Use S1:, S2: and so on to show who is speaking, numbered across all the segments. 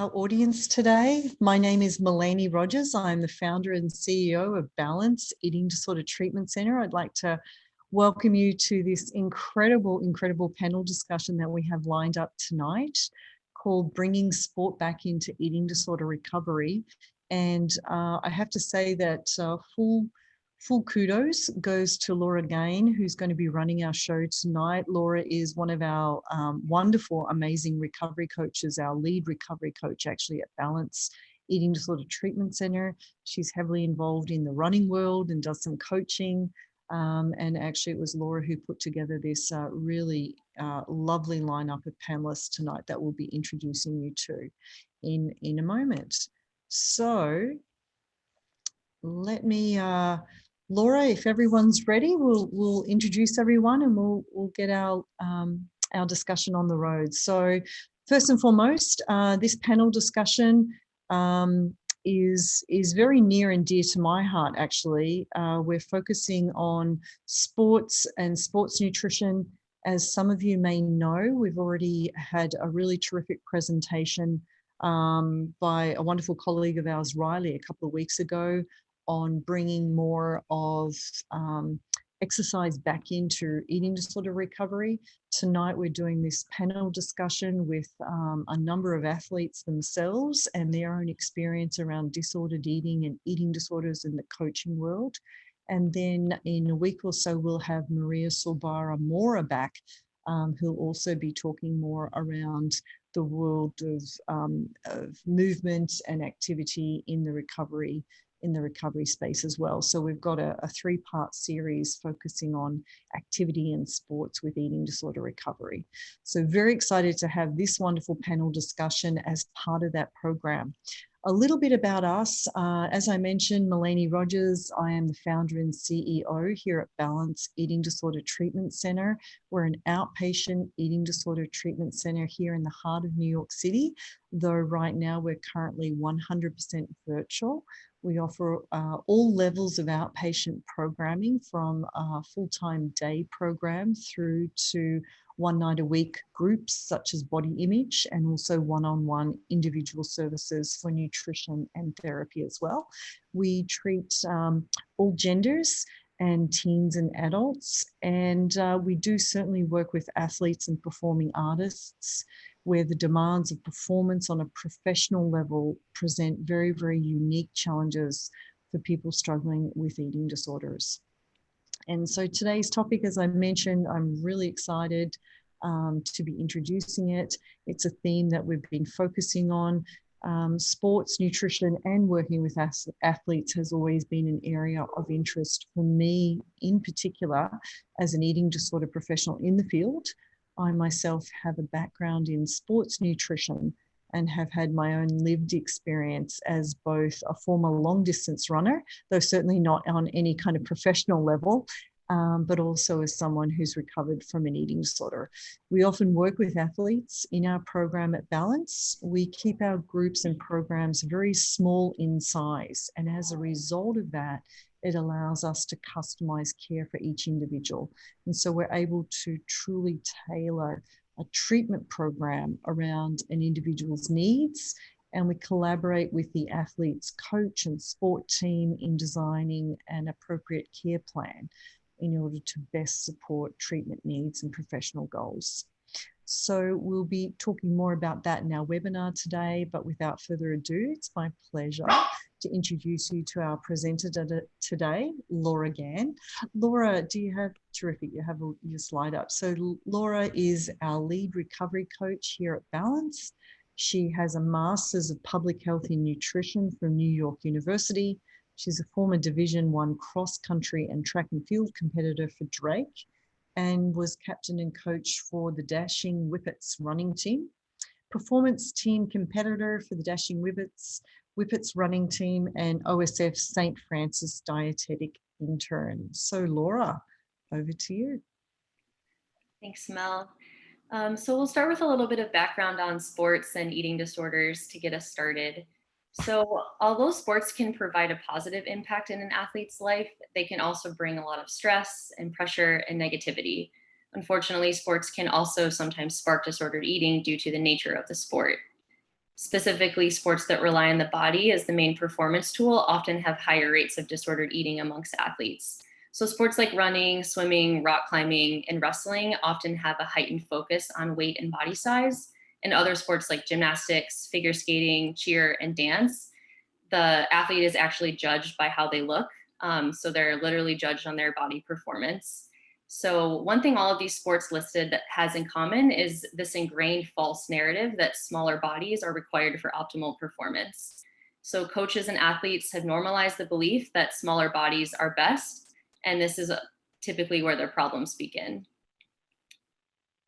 S1: our audience today. My name is Melanie Rogers. I'm the founder and CEO of Balance Eating Disorder Treatment Centre. I'd like to welcome you to this incredible panel discussion that we have lined up tonight called Bringing Sport Back into Eating Disorder Recovery. And I have to say that full kudos goes to Laura Gann, who's going to be running our show tonight. Laura is one of our wonderful, amazing recovery coaches, our lead recovery coach actually at Balance Eating Disorder Treatment Centre. She's heavily involved in the running world and does some coaching. And actually it was Laura who put together this really lovely lineup of panelists tonight that we'll be introducing you to in a moment. So let me, Laura, if everyone's ready, we'll introduce everyone and we'll get our discussion on the road. So first and foremost, this panel discussion is very near and dear to my heart, actually. We're focusing on sports and sports nutrition. As some of you may know, we've already had a really terrific presentation by a wonderful colleague of ours, Riley, a couple of weeks ago on bringing more of exercise back into eating disorder recovery. Tonight, we're doing this panel discussion with a number of athletes themselves and their own experience around disordered eating and eating disorders in the coaching world. And then in a week or so, we'll have Maria Solbara Mora back, who'll also be talking more around the world of movement and activity in the recovery space as well. So we've got a three-part series focusing on activity and sports with eating disorder recovery. So very excited to have this wonderful panel discussion as part of that program. A little bit about us. As I mentioned, Melanie Rogers. I am the founder and CEO here at Balance Eating Disorder Treatment Centre. We're an outpatient eating disorder treatment centre here in the heart of New York City, though right now we're currently 100% virtual. We offer all levels of outpatient programming, from full-time day program through to one night a week groups such as body image, and also one-on-one individual services for nutrition and therapy as well. We treat all genders and teens and adults, and we do certainly work with athletes and performing artists, where the demands of performance on a professional level present very, very unique challenges for people struggling with eating disorders. And so today's topic, as I mentioned, I'm really excited to be introducing it. It's a theme that we've been focusing on. Sports, nutrition, and working with athletes has always been an area of interest for me in particular as an eating disorder professional in the field. I myself have a background in sports nutrition and have had my own lived experience as both a former long distance runner, though certainly not on any kind of professional level, but also as someone who's recovered from an eating disorder. We often work with athletes in our program at Balance. We keep our groups and programs very small in size, and as a result of that, it allows us to customize care for each individual. And so we're able to truly tailor a treatment program around an individual's needs, and we collaborate with the athlete's coach and sport team in designing an appropriate care plan in order to best support treatment needs and professional goals. So we'll be talking more about that in our webinar today, but without further ado, it's my pleasure to introduce you to our presenter today, Laura Gann. Laura, terrific, you have your slide up. So Laura is our lead recovery coach here at Balance. She has a Master's of Public Health in Nutrition from New York University. She's a former Division I cross-country and track and field competitor for Drake, and was captain and coach for the Dashing Whippets running team, performance team competitor for the Dashing Whippets running team, and OSF St. Francis dietetic intern. So Laura, over to you.
S2: Thanks, Mel. So we'll start with a little bit of background on sports and eating disorders to get us started. So although sports can provide a positive impact in an athlete's life, they can also bring a lot of stress and pressure and negativity. Unfortunately, sports can also sometimes spark disordered eating due to the nature of the sport. Specifically, sports that rely on the body as the main performance tool often have higher rates of disordered eating amongst athletes. So sports like running, swimming, rock climbing, and wrestling often have a heightened focus on weight and body size. And other sports like gymnastics, figure skating, cheer, and dance, the athlete is actually judged by how they look. So they're literally judged on their body performance. So one thing all of these sports listed that has in common is this ingrained false narrative that smaller bodies are required for optimal performance. So coaches and athletes have normalized the belief that smaller bodies are best, and this is typically where their problems begin.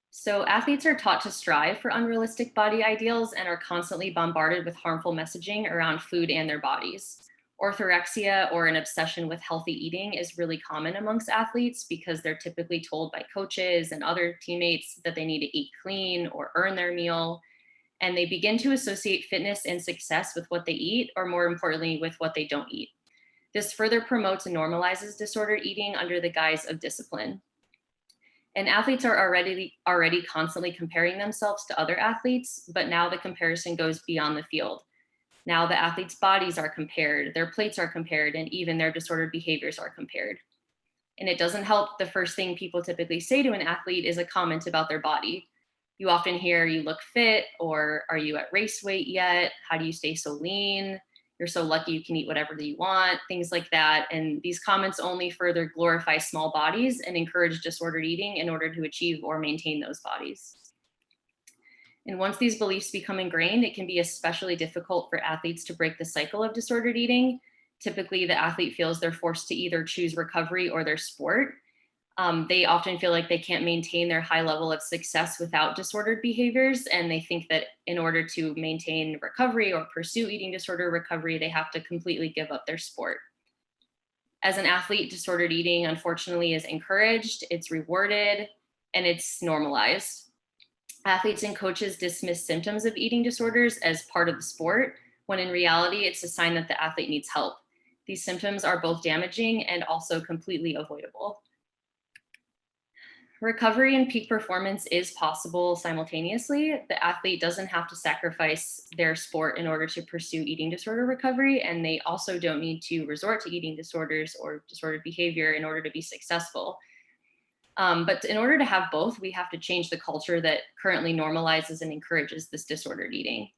S2: So athletes are taught to strive for unrealistic body ideals and are constantly bombarded with harmful messaging around food and their bodies. Orthorexia, or an obsession with healthy eating, is really common amongst athletes because they're typically told by coaches and other teammates that they need to eat clean or earn their meal. And they begin to associate fitness and success with what they eat, or more importantly, with what they don't eat. This further promotes and normalizes disordered eating under the guise of discipline. And athletes are already constantly comparing themselves to other athletes, but now the comparison goes beyond the field. Now the athletes' bodies are compared, their plates are compared, and even their disordered behaviors are compared. And it doesn't help. The first thing people typically say to an athlete is a comment about their body. You often hear, "You look fit," or "Are you at race weight yet? How do you stay so lean? You're so lucky you can eat whatever you want," things like that. And these comments only further glorify small bodies and encourage disordered eating in order to achieve or maintain those bodies. And once these beliefs become ingrained, it can be especially difficult for athletes to break the cycle of disordered eating. Typically, the athlete feels they're forced to either choose recovery or their sport. They often feel like they can't maintain their high level of success without disordered behaviors. And they think that in order to maintain recovery or pursue eating disorder recovery, they have to completely give up their sport. As an athlete, disordered eating, unfortunately, is encouraged, it's rewarded, and it's normalized. Athletes and coaches dismiss symptoms of eating disorders as part of the sport, when in reality, it's a sign that the athlete needs help. These symptoms are both damaging and also completely avoidable. Recovery and peak performance is possible simultaneously. The athlete doesn't have to sacrifice their sport in order to pursue eating disorder recovery, and they also don't need to resort to eating disorders or disordered behavior in order to be successful. But in order to have both, we have to change the culture that currently normalizes and encourages this disordered eating.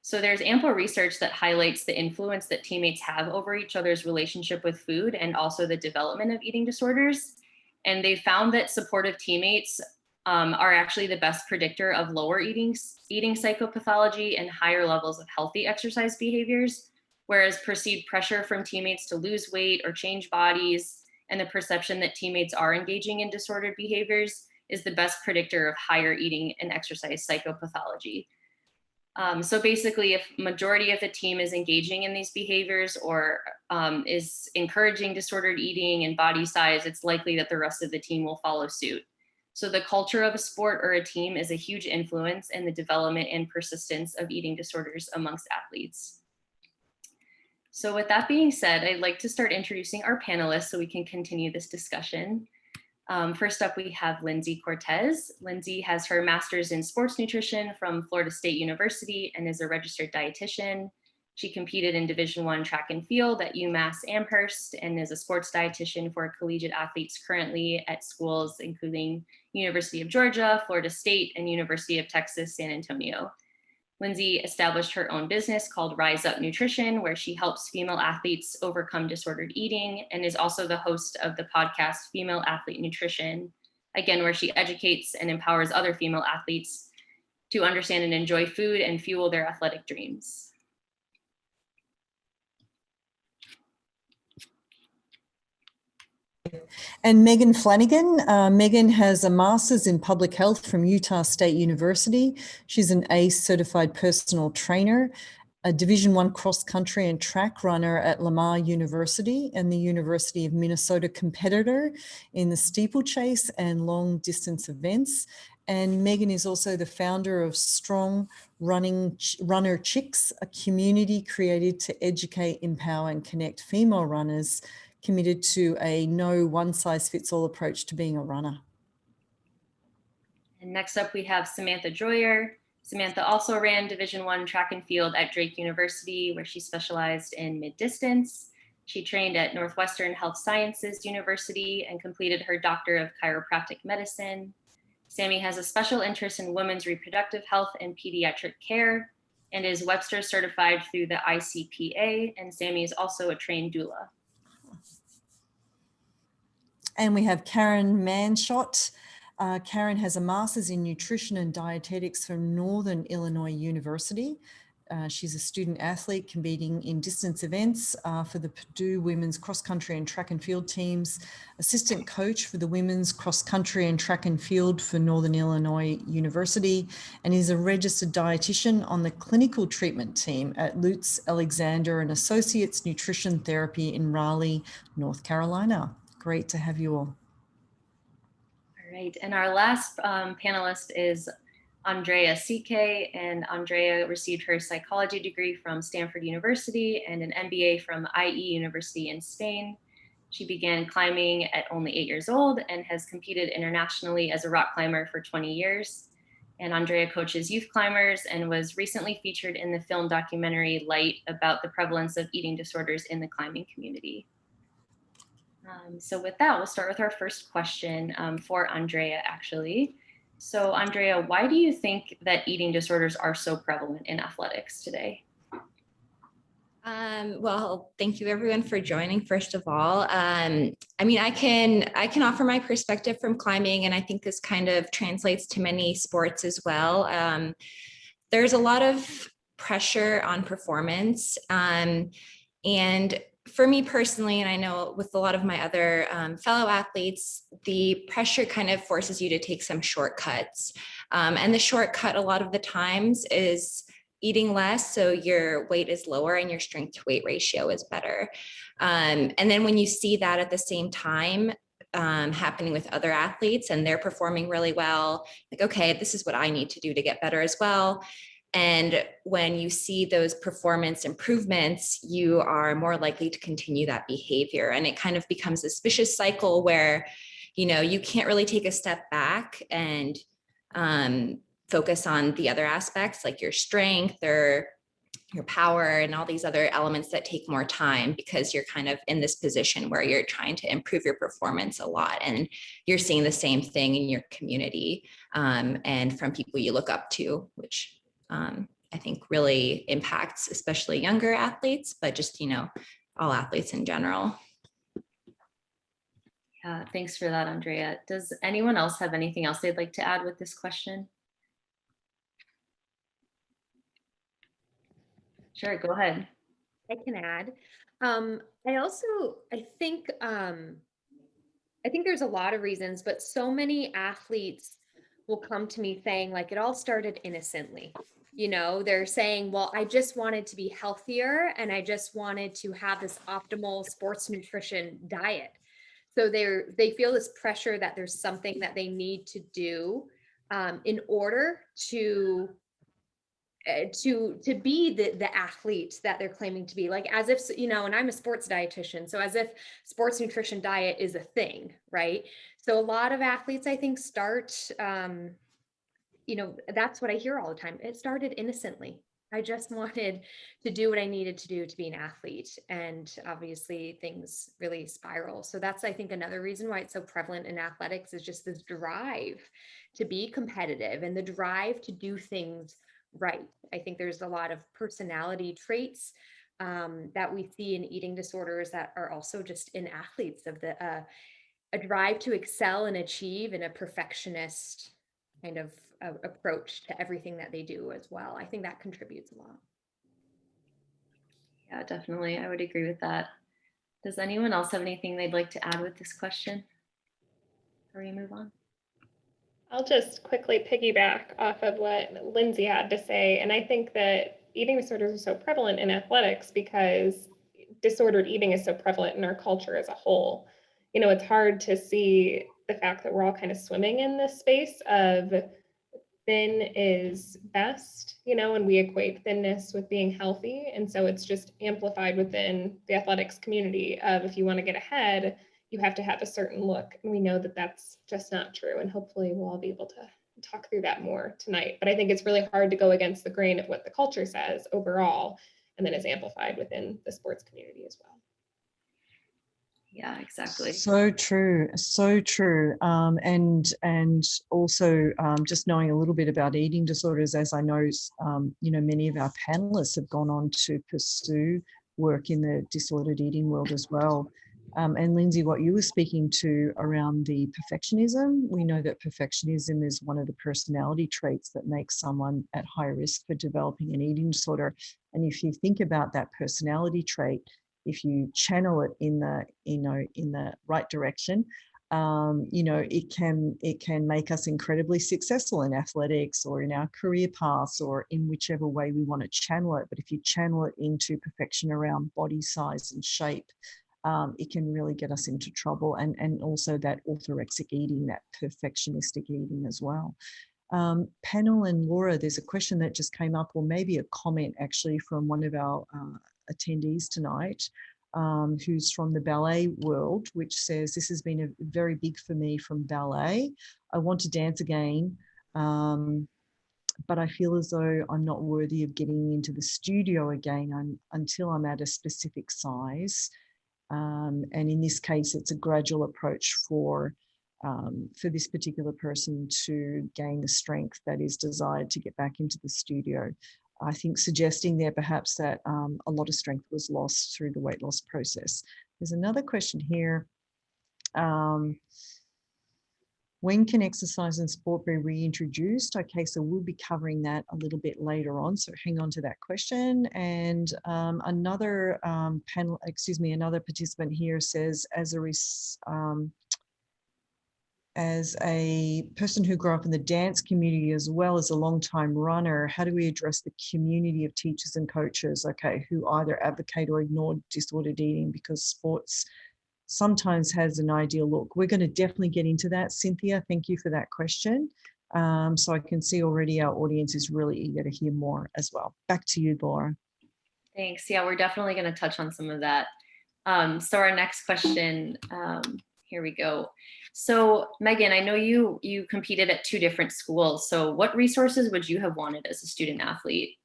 S2: So there's ample research that highlights the influence that teammates have over each other's relationship with food and also the development of eating disorders. And they found that supportive teammates are actually the best predictor of lower eating psychopathology and higher levels of healthy exercise behaviors, whereas perceived pressure from teammates to lose weight or change bodies and the perception that teammates are engaging in disordered behaviors is the best predictor of higher eating and exercise psychopathology. So basically, if majority of the team is engaging in these behaviors or is encouraging disordered eating and body size, it's likely that the rest of the team will follow suit. So the culture of a sport or a team is a huge influence in the development and persistence of eating disorders amongst athletes. So with that being said, I'd like to start introducing our panelists so we can continue this discussion. First up, we have Lindsey Cortes. Lindsey has her master's in sports nutrition from Florida State University and is a registered dietitian. She competed in Division I track and field at UMass Amherst and is a sports dietitian for collegiate athletes currently at schools including University of Georgia, Florida State, and University of Texas, San Antonio. Lindsey established her own business called Rise Up Nutrition, where she helps female athletes overcome disordered eating, and is also the host of the podcast Female Athlete Nutrition, again, where she educates and empowers other female athletes to understand and enjoy food and fuel their athletic dreams.
S1: And Megan Flanagan. Megan has a master's in public health from Utah State University. She's an ACE certified personal trainer, a Division I cross country and track runner at Lamar University and the University of Minnesota competitor in the steeplechase and long distance events. And Megan is also the founder of Strong Runner Chicks, a community created to educate, empower, and connect female runners committed to a no one-size-fits-all approach to being a runner.
S2: And next up, we have Samantha Joyer. Samantha also ran Division I track and field at Drake University, where she specialized in mid-distance. She trained at Northwestern Health Sciences University and completed her Doctor of Chiropractic Medicine. Sammy has a special interest in women's reproductive health and pediatric care and is Webster certified through the ICPA, and Sammy is also a trained doula.
S1: And we have Karen Manchot. Karen has a master's in nutrition and dietetics from Northern Illinois University. She's a student athlete competing in distance events for the Purdue women's cross country and track and field teams, assistant coach for the women's cross country and track and field for Northern Illinois University, and is a registered dietitian on the clinical treatment team at Lutz Alexander and Associates Nutrition Therapy in Raleigh, North Carolina. Great to have you all.
S2: All right, and our last panelist is Andrea Szekely, and Andrea received her psychology degree from Stanford University and an MBA from IE University in Spain. She began climbing at only 8 years old and has competed internationally as a rock climber for 20 years. And Andrea coaches youth climbers and was recently featured in the film documentary Light about the prevalence of eating disorders in the climbing community. So with that, we'll start with our first question for Andrea, actually. So Andrea, why do you think that eating disorders are so prevalent in athletics today?
S3: Well, thank you everyone for joining, first of all. I mean, I can offer my perspective from climbing, and I think this kind of translates to many sports as well. There's a lot of pressure on performance, and for me personally, and I know with a lot of my other fellow athletes, the pressure kind of forces you to take some shortcuts. And the shortcut a lot of the times is eating less, so your weight is lower and your strength to weight ratio is better. And then when you see that at the same time happening with other athletes and they're performing really well, like, okay, this is what I need to do to get better as well. And when you see those performance improvements, you are more likely to continue that behavior. And it kind of becomes this vicious cycle where, you know, you can't really take a step back and focus on the other aspects like your strength or your power and all these other elements that take more time, because you're kind of in this position where you're trying to improve your performance a lot. And you're seeing the same thing in your community and from people you look up to, which I think really impacts especially younger athletes, but just, you know, all athletes in general.
S2: Yeah, thanks for that, Andrea. Does anyone else have anything else they'd like to add with this question? Sure, go ahead.
S4: I can add. I think there's a lot of reasons, but so many athletes will come to me saying, like, it all started innocently. You know, they're saying, well, I just wanted to be healthier and I just wanted to have this optimal sports nutrition diet. So they feel this pressure that there's something that they need to do in order to be the athlete that they're claiming to be, like, as if, you know, and I'm a sports dietitian, so as if sports nutrition diet is a thing, right? So a lot of athletes, I think, start, you know, that's what I hear all the time. It started innocently. I just wanted to do what I needed to do to be an athlete. And obviously things really spiral. So that's, I think, another reason why it's so prevalent in athletics is just this drive to be competitive and the drive to do things right. I think there's a lot of personality traits that we see in eating disorders that are also just in athletes, of a drive to excel and achieve, and a perfectionist kind of approach to everything that they do as well. I think that contributes a lot.
S2: Yeah, definitely. I would agree with that. Does anyone else have anything they'd like to add with this question before we move on?
S5: I'll just quickly piggyback off of what Lindsey had to say. And I think that eating disorders are so prevalent in athletics because disordered eating is so prevalent in our culture as a whole. You know, it's hard to see the fact that we're all kind of swimming in this space of thin is best, you know, and we equate thinness with being healthy. And so it's just amplified within the athletics community of, if you want to get ahead, you have to have a certain look. And we know that that's just not true. And hopefully we'll all be able to talk through that more tonight. But I think it's really hard to go against the grain of what the culture says overall, and then is amplified within the sports community as well.
S2: Yeah, exactly.
S1: So true, so true. And also just knowing a little bit about eating disorders, as I know, many of our panelists have gone on to pursue work in the disordered eating world as well. And Lindsey, what you were speaking to around the perfectionism, we know that perfectionism is one of the personality traits that makes someone at high risk for developing an eating disorder. And if you think about that personality trait, if you channel it in the right direction, it can make us incredibly successful in athletics or in our career paths or in whichever way we want to channel it. But if you channel it into perfection around body size and shape, it can really get us into trouble. And also that orthorexic eating, that perfectionistic eating as well. Panel and Laura, there's a question that just came up, or maybe a comment actually from one of our attendees tonight, who's from the ballet world, which says, this has been very big for me from ballet. I want to dance again, but I feel as though I'm not worthy of getting into the studio again until I'm at a specific size. And in this case, it's a gradual approach for this particular person to gain the strength that is desired to get back into the studio. I think suggesting there perhaps that a lot of strength was lost through the weight loss process. There's another question here. When can exercise and sport be reintroduced? Okay, so we'll be covering that a little bit later on, so hang on to that question. And another participant here says, as a person who grew up in the dance community as well as a long-time runner, how do we address the community of teachers and coaches, who either advocate or ignore disordered eating because sports sometimes has an ideal look? We're going to definitely get into that, Cynthia. Thank you for that question. So I can see already our audience is really eager to hear more as well. Back to you, Laura.
S2: Thanks. Yeah, we're definitely going to touch on some of that. So our next question, here we go. So Megan, I know you competed at 2 different schools. So what resources would you have wanted as a student athlete?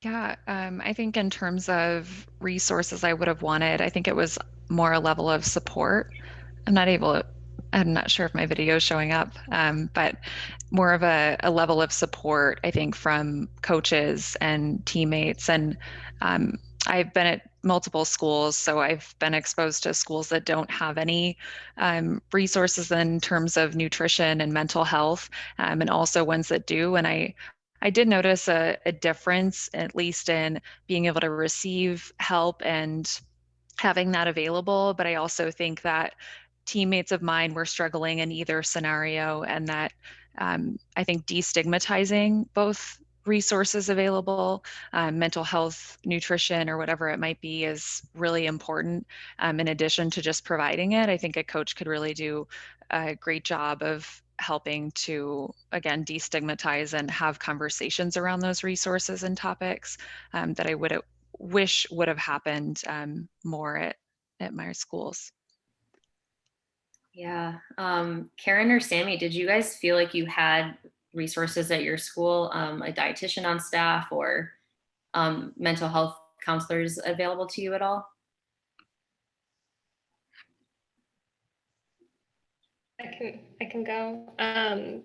S6: Yeah, I think in terms of resources I would have wanted, I think it was more a level of support. I'm not sure if my video is showing up, but more of a level of support, I think, from coaches and teammates. And I've been at multiple schools, so I've been exposed to schools that don't have any resources in terms of nutrition and mental health, and also ones that do. And I did notice a difference, at least in being able to receive help and having that available. But I also think that teammates of mine were struggling in either scenario, and that I think destigmatizing both resources available, mental health, nutrition, or whatever it might be, is really important. In addition to just providing it, I think a coach could really do a great job of helping to, again, destigmatize and have conversations around those resources and topics that I wish would have happened more at my schools.
S2: Yeah. Karen or Sammy, did you guys feel like you had resources at your school, a dietitian on staff or mental health counselors available to you at all?
S5: I can go.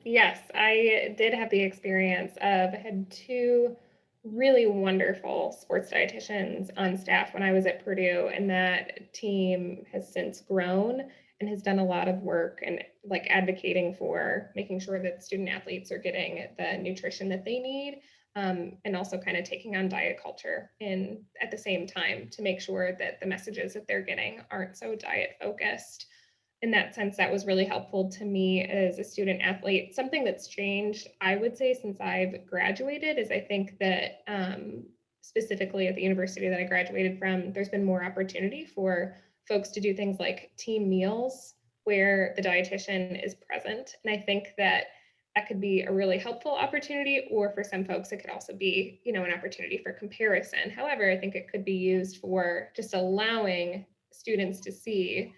S5: Yes, I did have the experience of, I had 2 really wonderful sports dietitians on staff when I was at Purdue, and that team has since grown and has done a lot of work and like advocating for making sure that student athletes are getting the nutrition that they need, and also kind of taking on diet culture at the same time to make sure that the messages that they're getting aren't so diet focused. In that sense, that was really helpful to me as a student athlete. Something that's changed, I would say, since I've graduated is I think that specifically at the university that I graduated from, there's been more opportunity for folks to do things like team meals where the dietitian is present. And I think that could be a really helpful opportunity, or for some folks, it could also be, an opportunity for comparison. However, I think it could be used for just allowing students to see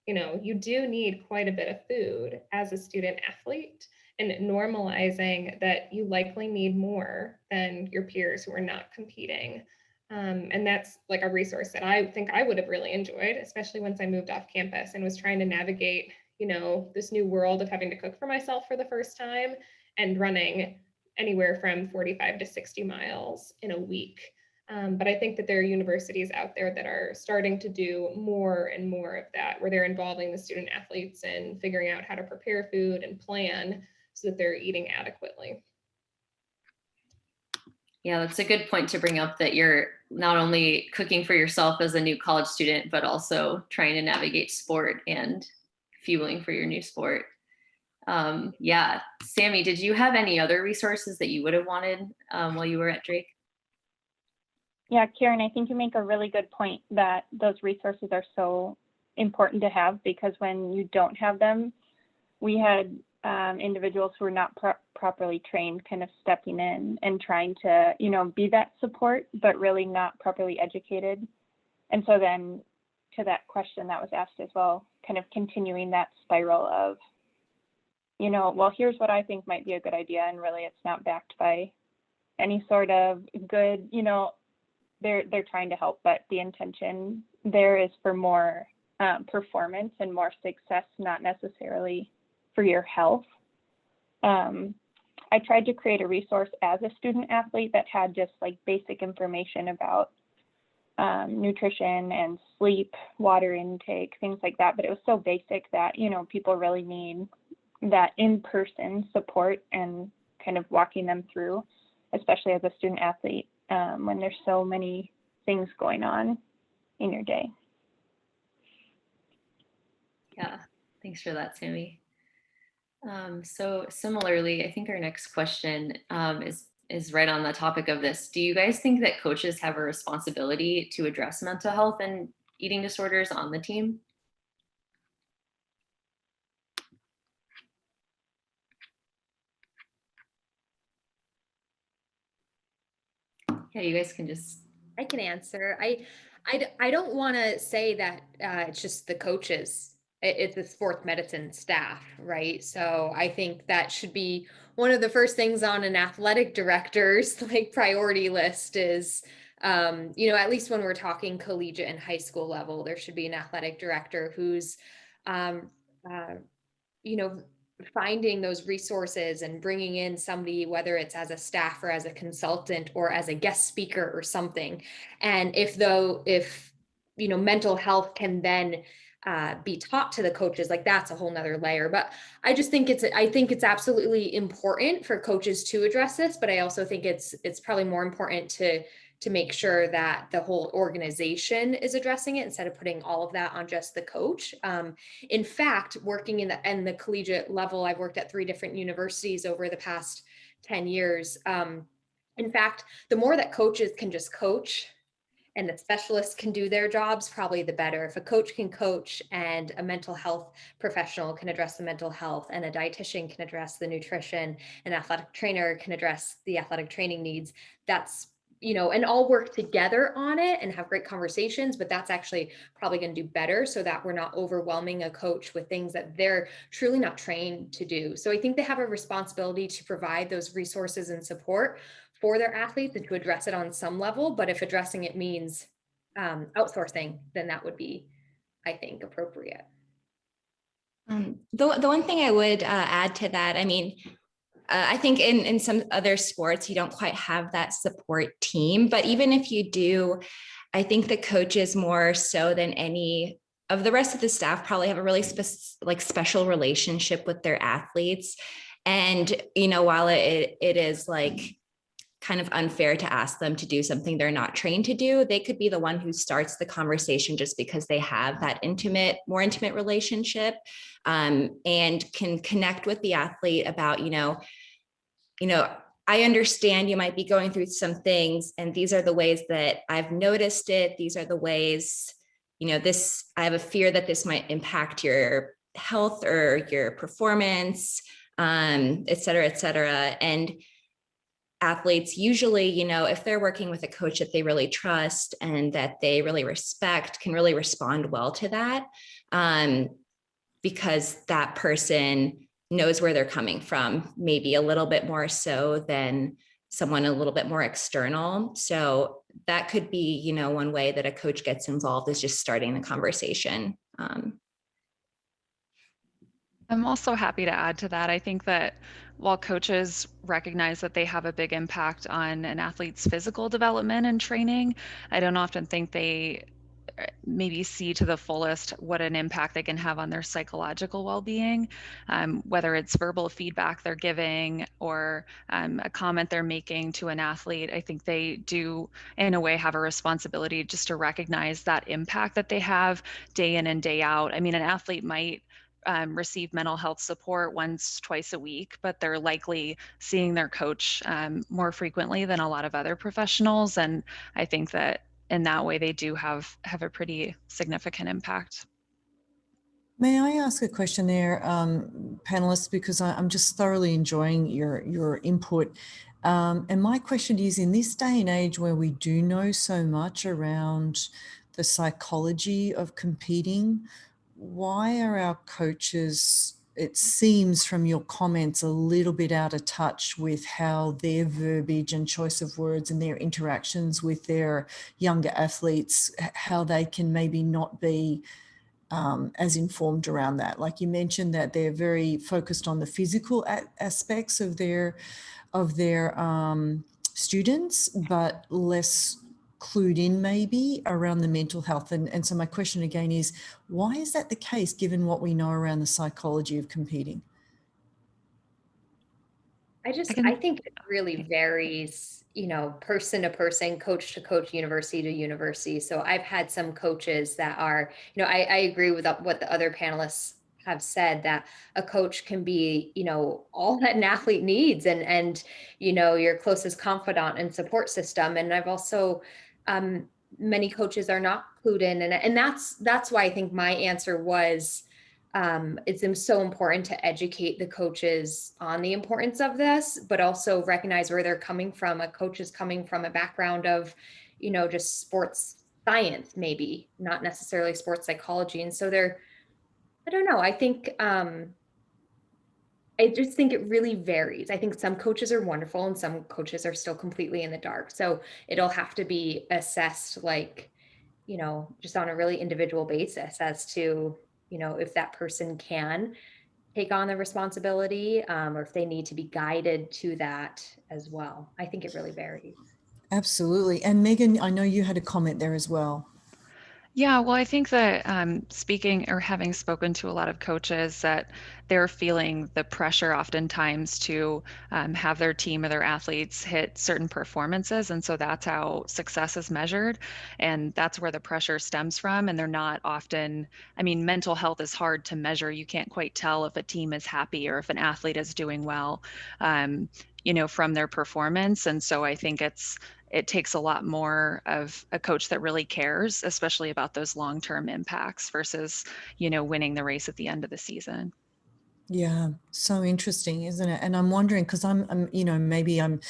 S5: you know, you do need quite a bit of food as a student athlete, and normalizing that you likely need more than your peers who are not competing. And that's like a resource that I think I would have really enjoyed, especially once I moved off campus and was trying to navigate, you know, this new world of having to cook for myself for the first time and running anywhere from 45 to 60 miles in a week. But I think that there are universities out there that are starting to do more and more of that, where they're involving the student athletes and figuring out how to prepare food and plan so that they're eating adequately.
S2: Yeah, that's a good point to bring up, that you're not only cooking for yourself as a new college student, but also trying to navigate sport and fueling for your new sport. Yeah, Sammy, did you have any other resources that you would have wanted while you were at Drake?
S7: Yeah, Karen, I think you make a really good point that those resources are so important to have, because when you don't have them, we had individuals who were not properly trained kind of stepping in and trying to, you know, be that support, but really not properly educated. And so then to that question that was asked as well, kind of continuing that spiral of, you know, well, here's what I think might be a good idea, and really it's not backed by any sort of good, you know, they're trying to help, but the intention there is for more performance and more success, not necessarily for your health. I tried to create a resource as a student athlete that had just like basic information about nutrition and sleep, water intake, things like that. But it was so basic that, you know, people really need that in-person support and kind of walking them through, especially as a student athlete, when there's so many things going on in your day.
S2: Yeah, thanks for that, Sammy. So similarly, I think our next question is right on the topic of this. Do you guys think that coaches have a responsibility to address mental health and eating disorders on the team? Yeah, you guys can just.
S4: I can answer. I don't want to say that it's just the coaches. It's the sports medicine staff, right? So I think that should be one of the first things on an athletic director's like priority list is, you know, at least when we're talking collegiate and high school level, there should be an athletic director who's, you know, finding those resources and bringing in somebody, whether it's as a staff or as a consultant or as a guest speaker or something. And if you know, mental health can then be taught to the coaches, like that's a whole nother layer. But I just think I think it's absolutely important for coaches to address this, but I also think it's probably more important to make sure that the whole organization is addressing it instead of putting all of that on just the coach. In fact, working in the collegiate level, I've worked at 3 different universities over the past 10 years. In fact, the more that coaches can just coach and the specialists can do their jobs, probably the better. If a coach can coach and a mental health professional can address the mental health, and a dietitian can address the nutrition, an athletic trainer can address the athletic training needs, that's, you know, and all work together on it and have great conversations, but that's actually probably going to do better, so that we're not overwhelming a coach with things that they're truly not trained to do. So I think they have a responsibility to provide those resources and support for their athletes and to address it on some level. But if addressing it means outsourcing, then that would be, I think, appropriate.
S3: The one thing I would add to that, I mean, I think in some other sports, you don't quite have that support team, but even if you do, I think the coaches more so than any of the rest of the staff probably have a really special relationship with their athletes. And, you know, while it is like kind of unfair to ask them to do something they're not trained to do, they could be the one who starts the conversation just because they have that more intimate relationship, and can connect with the athlete about, you know, I understand you might be going through some things, and these are the ways that I've noticed it. These are the ways, you know, I have a fear that this might impact your health or your performance, et cetera, et cetera. And athletes usually, you know, if they're working with a coach that they really trust and that they really respect, can really respond well to that, because that person knows where they're coming from, maybe a little bit more so than someone a little bit more external. So that could be, you know, one way that a coach gets involved is just starting the conversation.
S6: I'm also happy to add to that. I think that while coaches recognize that they have a big impact on an athlete's physical development and training, I don't often think they maybe see to the fullest what an impact they can have on their psychological well-being, whether it's verbal feedback they're giving or a comment they're making to an athlete. I think they do, in a way, have a responsibility just to recognize that impact that they have day in and day out. I mean, an athlete might receive mental health support once, twice a week, but they're likely seeing their coach more frequently than a lot of other professionals. And I think that in that way, they do have a pretty significant impact.
S1: May I ask a question there, panelists, because I'm just thoroughly enjoying your input. And my question is, in this day and age where we do know so much around the psychology of competing, why are our coaches, it seems from your comments, a little bit out of touch with how their verbiage and choice of words and their interactions with their younger athletes, how they can maybe not be as informed around that? Like you mentioned that they're very focused on the physical aspects of their students, but less clued in maybe around the mental health. And so my question again is, why is that the case given what we know around the psychology of competing?
S4: I think it really varies, you know, person to person, coach to coach, university to university. So I've had some coaches that are, you know, I agree with what the other panelists have said, that a coach can be, you know, all that an athlete needs and, you know, your closest confidant and support system. And I've also, many coaches are not clued in. And that's why I think my answer was, it's so important to educate the coaches on the importance of this, but also recognize where they're coming from. A coach is coming from a background of, you know, just sports science, maybe not necessarily sports psychology. And so I don't know. I think, I just think it really varies. I think some coaches are wonderful and some coaches are still completely in the dark. So it'll have to be assessed, like, you know, just on a really individual basis as to, you know, if that person can take on the responsibility, or if they need to be guided to that as well. I think it really varies.
S1: Absolutely. And Megan, I know you had a comment there as well.
S6: Yeah, well, I think that speaking or having spoken to a lot of coaches, that they're feeling the pressure oftentimes to have their team or their athletes hit certain performances. And so that's how success is measured. And that's where the pressure stems from. And they're not often, I mean, mental health is hard to measure. You can't quite tell if a team is happy or if an athlete is doing well, you know, from their performance. And so I think it takes a lot more of a coach that really cares, especially about those long-term impacts versus, you know, winning the race at the end of the season.
S1: Yeah, so interesting, isn't it? And I'm wondering, because I'm, you know, maybe I'm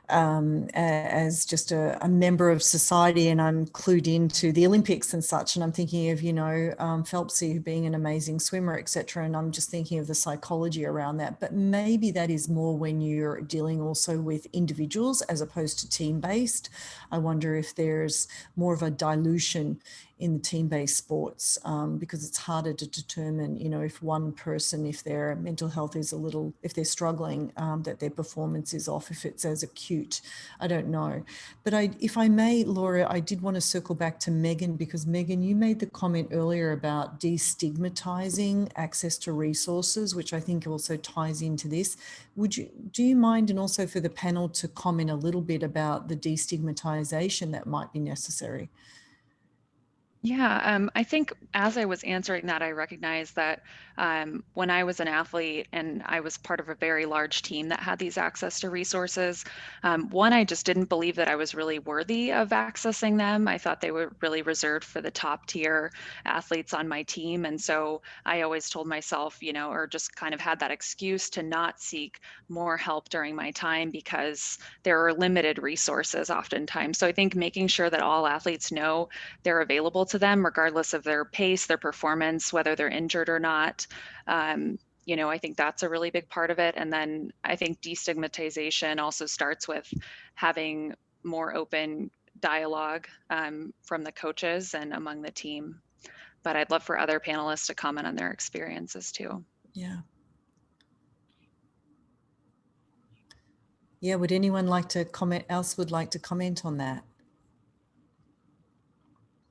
S1: as just a member of society and I'm clued into the Olympics and such, and I'm thinking of, you know, Phelpsy being an amazing swimmer, etc. And I'm just thinking of the psychology around that. But maybe that is more when you're dealing also with individuals as opposed to team-based. I wonder if there's more of a dilution in the team-based sports, because it's harder to determine, you know, if one person, if their mental health is a little, if they're struggling, that their performance is off, if it's as acute, I don't know. But if I may, Laura, I did want to circle back to Megan, because Megan, you made the comment earlier about destigmatizing access to resources, which I think also ties into this. Do you mind, and also for the panel, to comment a little bit about the destigmatization that might be necessary?
S6: Yeah, I think as I was answering that, I recognized that when I was an athlete and I was part of a very large team that had these access to resources, one, I just didn't believe that I was really worthy of accessing them. I thought they were really reserved for the top tier athletes on my team. And so I always told myself, you know, or just kind of had that excuse to not seek more help during my time because there are limited resources oftentimes. So I think making sure that all athletes know they're available to them, regardless of their pace, their performance, whether they're injured or not. You know, I think that's a really big part of it. And then I think destigmatization also starts with having more open dialogue from the coaches and among the team. But I'd love for other panelists to comment on their experiences too.
S1: Yeah. Yeah, would anyone like to comment, would like to comment on that?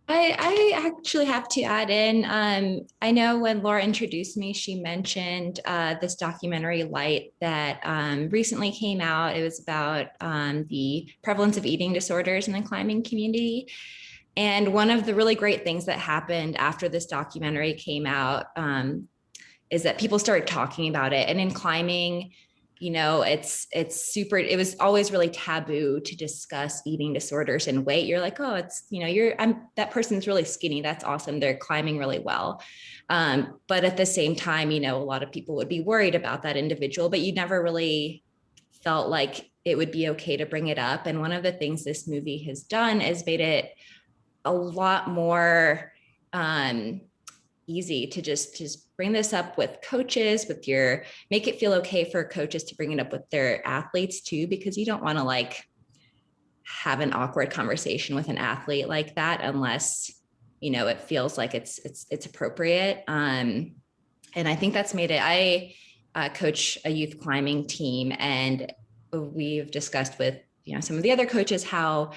S3: I actually have to add in, I know when Laura introduced me, she mentioned this documentary Light that recently came out. It was about the prevalence of eating disorders in the climbing community. And one of the really great things that happened after this documentary came out is that people started talking about it. And in climbing, you know, it's super, it was always really taboo to discuss eating disorders and weight. You're like, oh, it's, you know, that person's really skinny. That's awesome. They're climbing really well. But at the same time, you know, a lot of people would be worried about that individual, but you never really felt like it would be okay to bring it up. And one of the things this movie has done is made it a lot more easy to just bring this up with coaches, make it feel okay for coaches to bring it up with their athletes too, because you don't want to like have an awkward conversation with an athlete like that unless, you know, it feels like it's appropriate. And I think that's made it. I coach a youth climbing team, and we've discussed with, you know, some of the other coaches how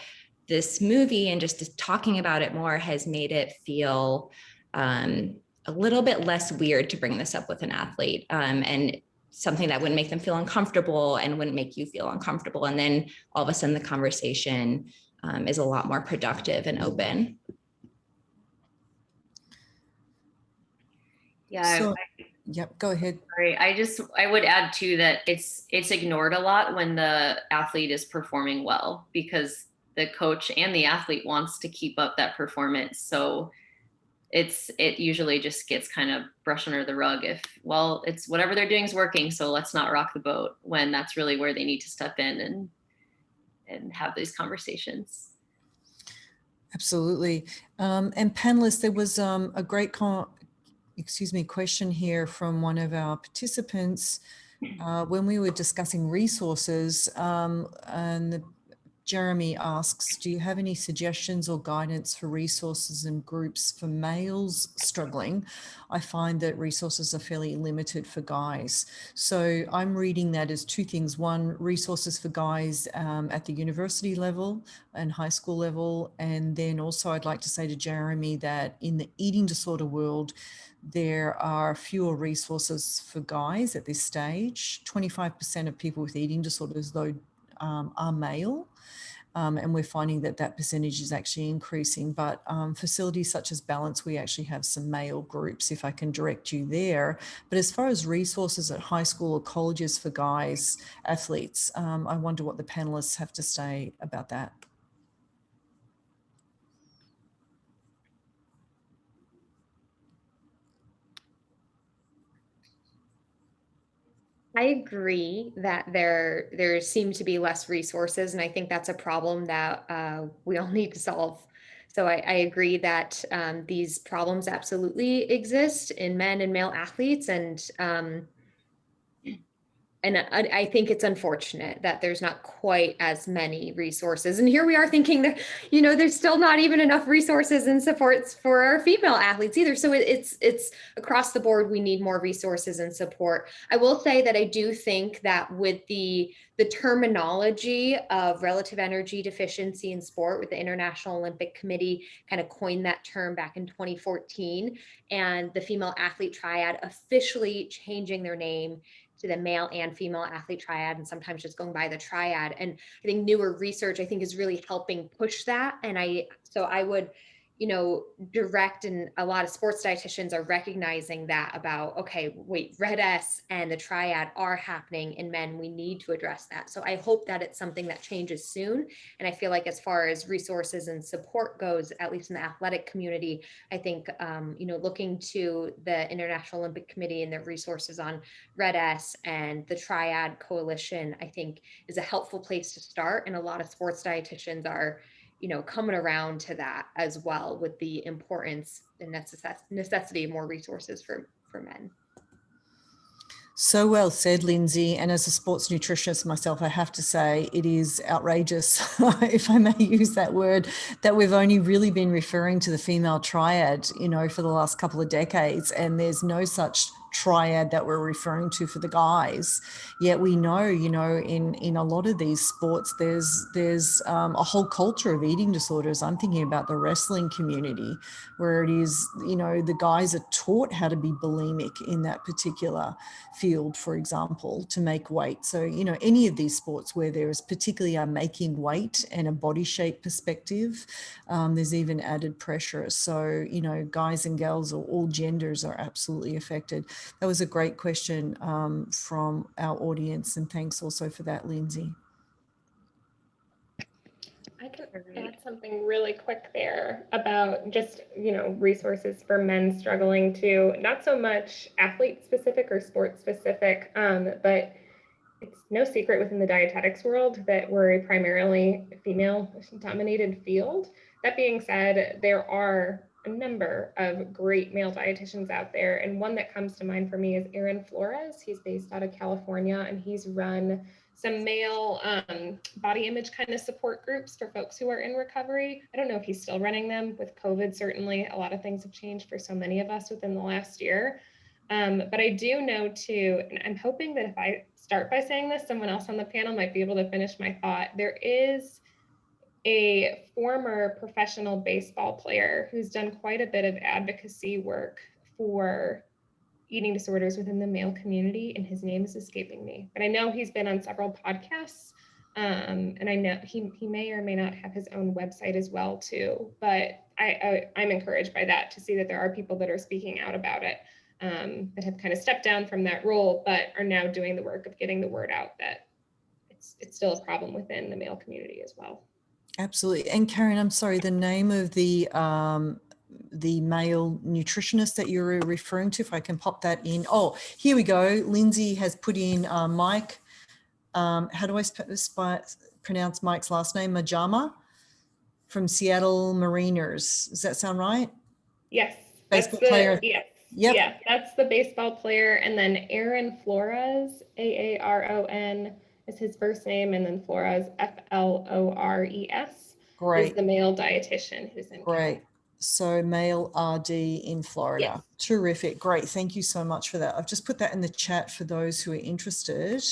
S3: this movie and just talking about it more has made it feel a little bit less weird to bring this up with an athlete, and something that wouldn't make them feel uncomfortable and wouldn't make you feel uncomfortable. And then all of a sudden the conversation is a lot more productive and open.
S2: Yeah.
S1: So, yep, go ahead.
S2: Sorry, I would add too that it's ignored a lot when the athlete is performing well, because the coach and the athlete wants to keep up that performance. So it usually just gets kind of brushed under the rug if, well, it's whatever they're doing is working, so let's not rock the boat, when that's really where they need to step in and have these conversations.
S1: Absolutely. And panelists, there was a great question here from one of our participants when we were discussing resources, and Jeremy asks, do you have any suggestions or guidance for resources and groups for males struggling? I find that resources are fairly limited for guys. So I'm reading that as two things. One, resources for guys at the university level and high school level. And then also I'd like to say to Jeremy that in the eating disorder world, there are fewer resources for guys at this stage. 25% of people with eating disorders, though, are male. And we're finding that that percentage is actually increasing. But facilities such as Balance, we actually have some male groups, if I can direct you there. But as far as resources at high school or colleges for guys, athletes, I wonder what the panelists have to say about that.
S4: I agree that there seem to be less resources, and I think that's a problem that we all need to solve. So I agree that these problems absolutely exist in men and male athletes, and I think it's unfortunate that there's not quite as many resources. And here we are thinking that, you know, there's still not even enough resources and supports for our female athletes either. So it's across the board, we need more resources and support. I will say that I do think that with the terminology of relative energy deficiency in sport, with the International Olympic Committee kind of coined that term back in 2014, and the female athlete triad officially changing their name to the male and female athlete triad, and sometimes just going by the triad. And I think newer research, I think, is really helping push that. And so I would, direct, and a lot of sports dietitians are recognizing that about, okay, wait, Red S and the triad are happening in men. We need to address that. So I hope that it's something that changes soon. And I feel like as far as resources and support goes, at least in the athletic community, I think, looking to the International Olympic Committee and the resources on Red S and the Triad Coalition, I think is a helpful place to start. And a lot of sports dietitians are coming around to that as well, with the importance and necessity of more resources for men.
S1: So well said, Lindsey. And as a sports nutritionist myself, I have to say it is outrageous, if I may use that word, that we've only really been referring to the female triad, for the last couple of decades, and there's no such triad that we're referring to for the guys. Yet we know, in a lot of these sports, there's a whole culture of eating disorders. I'm thinking about the wrestling community, where it is, the guys are taught how to be bulimic in that particular field, for example, to make weight. So, any of these sports where there is particularly a making weight and a body shape perspective, there's even added pressure. So, guys and girls, or all genders, are absolutely affected. That was a great question from our audience, and thanks also for that, Lindsey.
S5: I can add something really quick there about just, resources for men struggling to, not so much athlete specific or sport specific, but it's no secret within the dietetics world that we're a primarily female dominated field. That being said, there are a number of great male dietitians out there. And one that comes to mind for me is Aaron Flores. He's based out of California, and he's run some male body image kind of support groups for folks who are in recovery. I don't know if he's still running them with COVID. Certainly a lot of things have changed for so many of us within the last year. But I do know too, and I'm hoping that if I start by saying this, someone else on the panel might be able to finish my thought. There is a former professional baseball player who's done quite a bit of advocacy work for eating disorders within the male community, and his name is escaping me. But I know he's been on several podcasts, and I know he may or may not have his own website as well too. But I'm encouraged by that, to see that there are people that are speaking out about it, that have kind of stepped down from that role, but are now doing the work of getting the word out that it's still a problem within the male community as well.
S1: Absolutely. And Karen, I'm sorry, the name of the male nutritionist that you're referring to, if I can pop that in. Oh, here we go. Lindsey has put in Mike. How do I pronounce Mike's last name? Majama, from Seattle Mariners. Does that sound right?
S5: Yes.
S1: Baseball player.
S5: Yes.
S1: Yep.
S5: Yeah, that's the baseball player. And then Aaron Flores, Aaron is his first name, and then Flores, Flores,
S1: Great.
S5: is the male dietitian who's in.
S1: Great. So male RD in Florida.
S5: Yes.
S1: Terrific. Great. Thank you so much for that. I've just put that in the chat for those who are interested.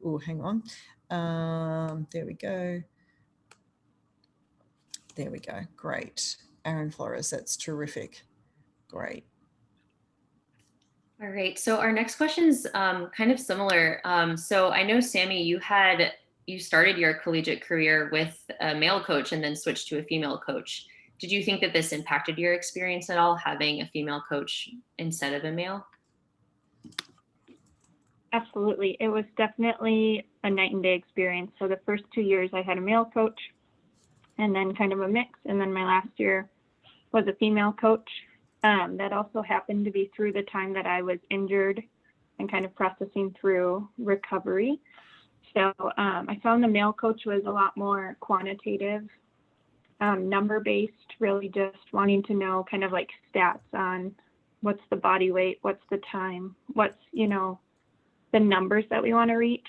S1: Oh, hang on. There we go. There we go. Great. Aaron Flores, that's terrific. Great.
S2: All right, so our next question is kind of similar. So I know, Sammy, you started your collegiate career with a male coach and then switched to a female coach. Did you think that this impacted your experience at all, having a female coach instead of a male?
S7: Absolutely. It was definitely a night and day experience. So the first 2 years I had a male coach, and then kind of a mix. And then my last year was a female coach. That also happened to be through the time that I was injured and kind of processing through recovery. So I found the male coach was a lot more quantitative, number-based, really just wanting to know kind of like stats on what's the body weight, what's the time, what's, the numbers that we want to reach.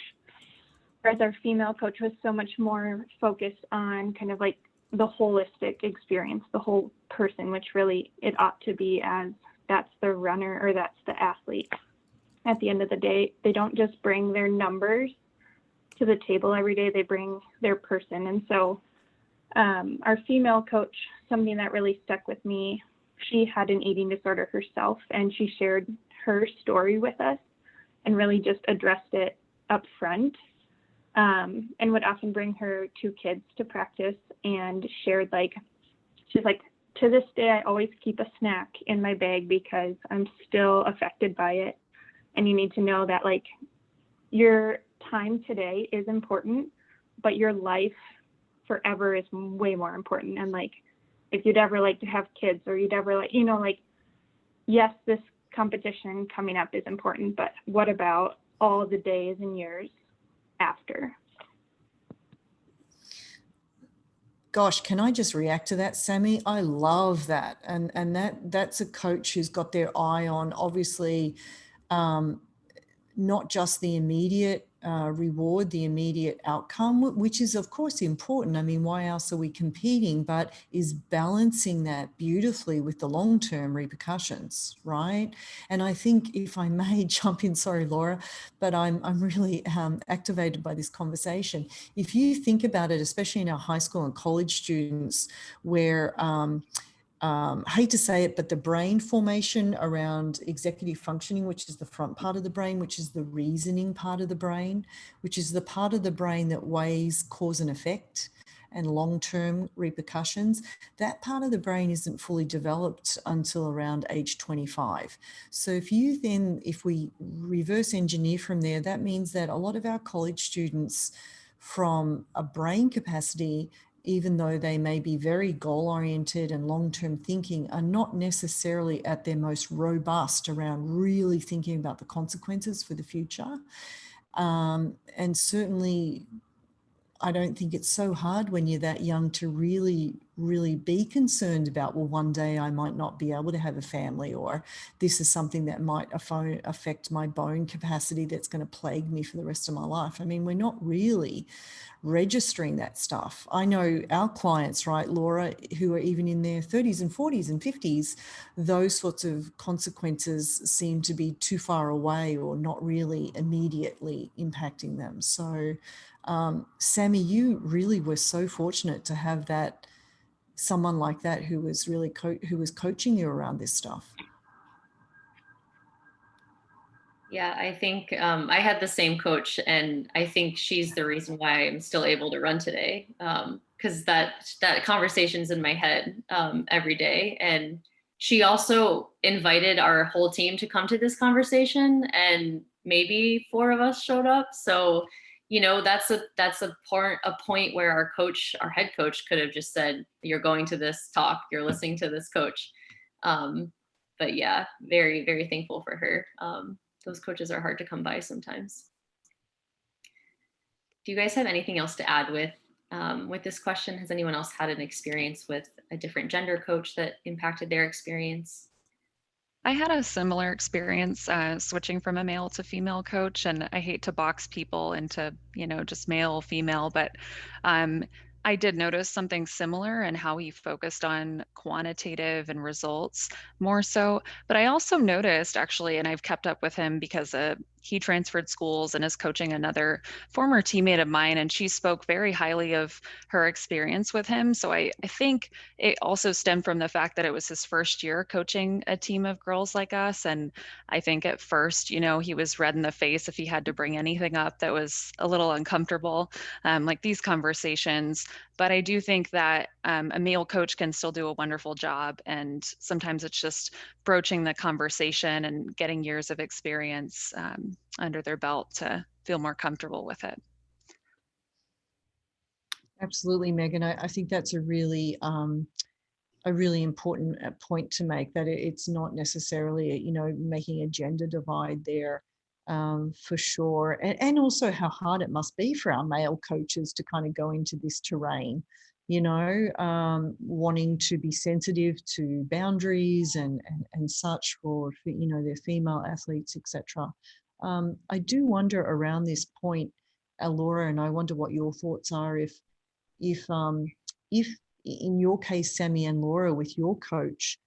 S7: Whereas our female coach was so much more focused on kind of like the holistic experience, the whole person, which really it ought to be, as that's the runner or that's the athlete. At the end of the day, they don't just bring their numbers to the table every day, they bring their person. And so our female coach, something that really stuck with me, she had an eating disorder herself, and she shared her story with us and really just addressed it up front. And would often bring her 2 kids to practice and shared, like, she's like, to this day, I always keep a snack in my bag because I'm still affected by it. And you need to know that like your time today is important, but your life forever is way more important. And like, if you'd ever like to have kids, or you'd ever like, you know, like, yes, this competition coming up is important, but what about all the days and years after?
S1: Gosh, can I just react to that, Sammy? I love that. And that's a coach who's got their eye on, obviously, not just the immediate reward, the immediate outcome, which is of course important. I mean, why else are we competing? But is balancing that beautifully with the long-term repercussions, right? And I think, if I may jump in, sorry, Laura, but I'm really activated by this conversation. If you think about it, especially in our high school and college students, where hate to say it, but the brain formation around executive functioning, which is the front part of the brain, which is the reasoning part of the brain, which is the part of the brain that weighs cause and effect and long-term repercussions, that part of the brain isn't fully developed until around age 25. So if we reverse engineer from there, that means that a lot of our college students, from a brain capacity, even though they may be very goal-oriented and long-term thinking, are not necessarily at their most robust around really thinking about the consequences for the future. And certainly, I don't think it's so hard when you're that young to really, really be concerned about, well, one day I might not be able to have a family, or this is something that might affect my bone capacity that's going to plague me for the rest of my life. I mean, we're not really registering that stuff. I know our clients, right, Laura, who are even in their 30s and 40s and 50s, those sorts of consequences seem to be too far away or not really immediately impacting them. So, Sammy, you really were so fortunate to have someone like that who was really who was coaching you around this stuff.
S2: Yeah, I think I had the same coach, and I think she's the reason why I'm still able to run today. Because that conversation's in my head every day. And she also invited our whole team to come to this conversation, and maybe 4 of us showed up. So, you know, that's a point where our head coach could have just said, "You're going to this talk, you're listening to this coach." But yeah, very, very thankful for her. Those coaches are hard to come by sometimes. Do you guys have anything else to add with this question? Has anyone else had an experience with a different gender coach that impacted their experience?
S6: I had a similar experience switching from a male to female coach, and I hate to box people into, just male, female, but I did notice something similar in how he focused on quantitative and results more so. But I also noticed, actually, and I've kept up with him because he transferred schools and is coaching another former teammate of mine, and she spoke very highly of her experience with him. So I think it also stemmed from the fact that it was his first year coaching a team of girls like us. And I think at first, he was red in the face if he had to bring anything up that was a little uncomfortable, like these conversations. But I do think that a male coach can still do a wonderful job. And sometimes it's just broaching the conversation and getting years of experience under their belt to feel more comfortable with it.
S1: Absolutely, Megan. I think that's a really important point to make, that it's not necessarily, making a gender divide there, for sure. And also how hard it must be for our male coaches to kind of go into this terrain, wanting to be sensitive to boundaries and such for their female athletes, etc. I do wonder around this point, Laura, and I wonder what your thoughts are, if in your case, Sammy and Laura, with your coach,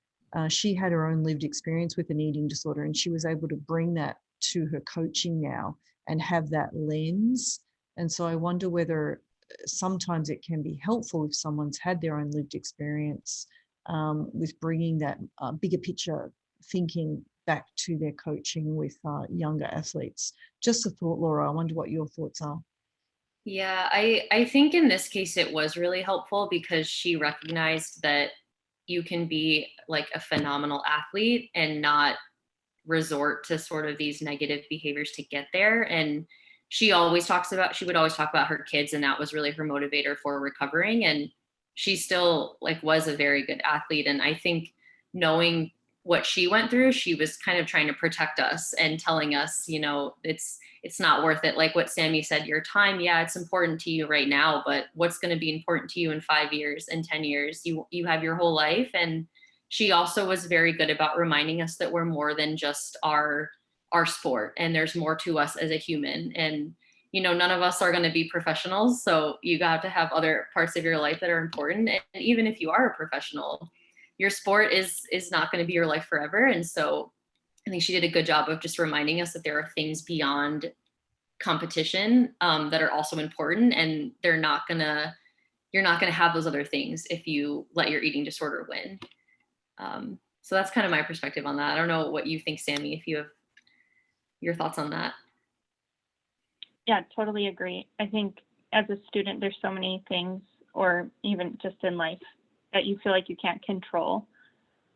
S1: she had her own lived experience with an eating disorder, and she was able to bring that to her coaching now and have that lens. And so I wonder whether sometimes it can be helpful if someone's had their own lived experience with bringing that bigger picture thinking back to their coaching with younger athletes. Just a thought, Laura. I wonder what your thoughts are.
S2: Yeah, I think in this case it was really helpful because she recognized that, you can be like a phenomenal athlete and not resort to sort of these negative behaviors to get there. And she would always talk about her kids, and that was really her motivator for recovering. And she still like was a very good athlete. And I think knowing what she went through, she was kind of trying to protect us and telling us, you know, it's not worth it. Like what Sammy said, your time, yeah, it's important to you right now, but what's going to be important to you in 5 years and 10 years? You have your whole life. And she also was very good about reminding us that we're more than just our sport, and there's more to us as a human. And you know, none of us are going to be professionals, so you got to have other parts of your life that are important. And even if you are a professional, your sport is not going to be your life forever. And so I think she did a good job of just reminding us that there are things beyond competition that are also important, and you're not gonna have those other things if you let your eating disorder win. So that's kind of my perspective on that. I don't know what you think, Sammy, if you have your thoughts on that.
S7: Yeah, totally agree. I think as a student, there's so many things, or even just in life, that you feel like you can't control.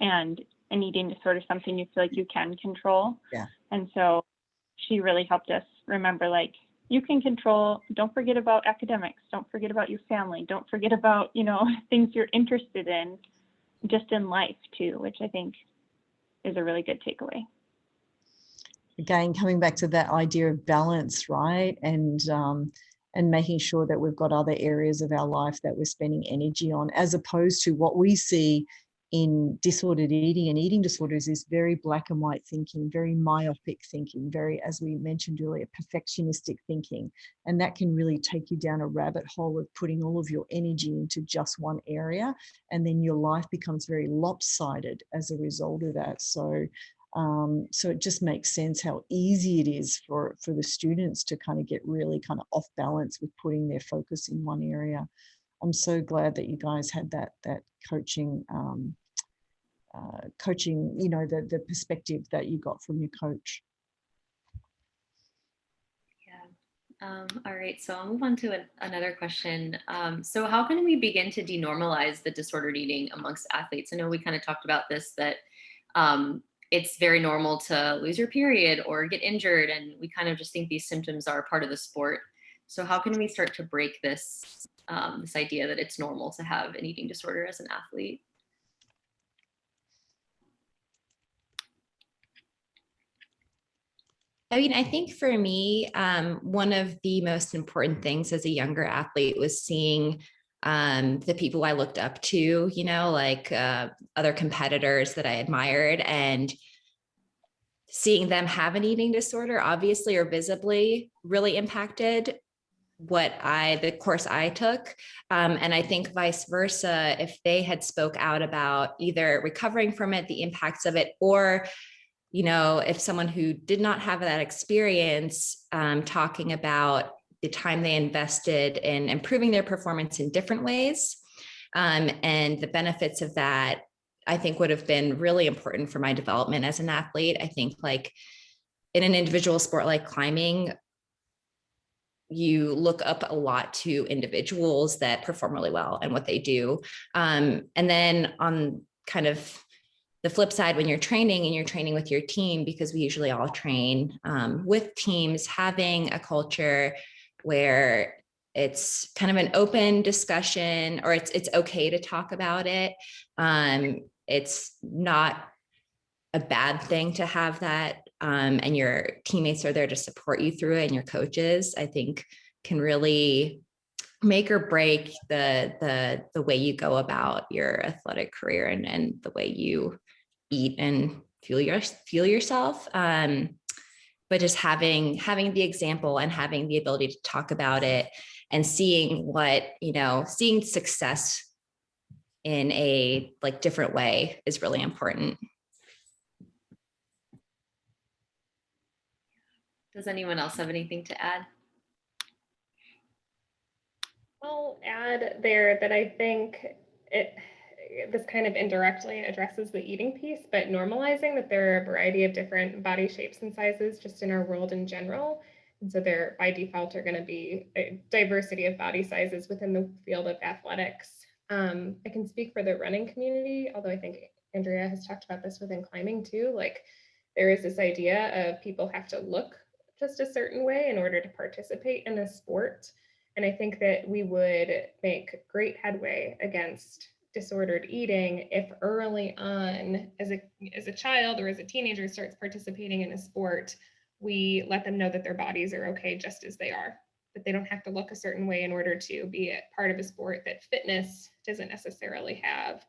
S7: And an eating disorder is something you feel like you can control.
S1: Yeah.
S7: And so she really helped us remember, like, you can control, don't forget about academics, don't forget about your family, don't forget about, you know, things you're interested in, just in life too, which I think is a really good takeaway.
S1: Again, coming back to that idea of balance, right? And making sure that we've got other areas of our life that we're spending energy on, as opposed to what we see in disordered eating and eating disorders is very black and white thinking, very myopic thinking, very, as we mentioned earlier, perfectionistic thinking. And that can really take you down a rabbit hole of putting all of your energy into just one area. And then your life becomes very lopsided as a result of that. So it just makes sense how easy it is for the students to kind of get really kind of off balance with putting their focus in one area. I'm so glad that you guys had that coaching, you know, the perspective that you got from your coach.
S2: Yeah. All right, so I'll move on to another question. So how can we begin to denormalize the disordered eating amongst athletes? I know we kind of talked about this, that it's very normal to lose your period or get injured, and we kind of just think these symptoms are part of the sport. So how can we start to break this this idea that it's normal to have an eating disorder as an athlete?
S3: I mean, I think for me, one of the most important things as a younger athlete was seeing the people I looked up to, you know, like other competitors that I admired, and seeing them have an eating disorder, obviously or visibly, really impacted the course I took. And I think vice versa, if they had spoke out about either recovering from it, the impacts of it, or, you know, if someone who did not have that experience, talking about the time they invested in improving their performance in different ways, and the benefits of that, I think would have been really important for my development as an athlete. I think, like, in an individual sport like climbing, you look up a lot to individuals that perform really well and what they do. And then on kind of the flip side, when you're training and you're training with your team, because we usually all train with teams, having a culture where it's kind of an open discussion, or it's okay to talk about it. It's not a bad thing to have that. And your teammates are there to support you through it, and your coaches, I think, can really make or break the way you go about your athletic career and the way you eat and fuel yourself. But just having the example and having the ability to talk about it and seeing seeing success in a different way is really important.
S2: Does anyone else have anything to add?
S5: I'll add there that I think this kind of indirectly addresses the eating piece, but normalizing that there are a variety of different body shapes and sizes just in our world in general. And so there by default are going to be a diversity of body sizes within the field of athletics. I can speak for the running community, although I think Andrea has talked about this within climbing too. Like, there is this idea of people have to look just a certain way in order to participate in a sport. And I think that we would make great headway against disordered eating if early on, as a child or as a teenager starts participating in a sport, we let them know that their bodies are okay just as they are, that they don't have to look a certain way in order to be a part of a sport, that fitness doesn't necessarily have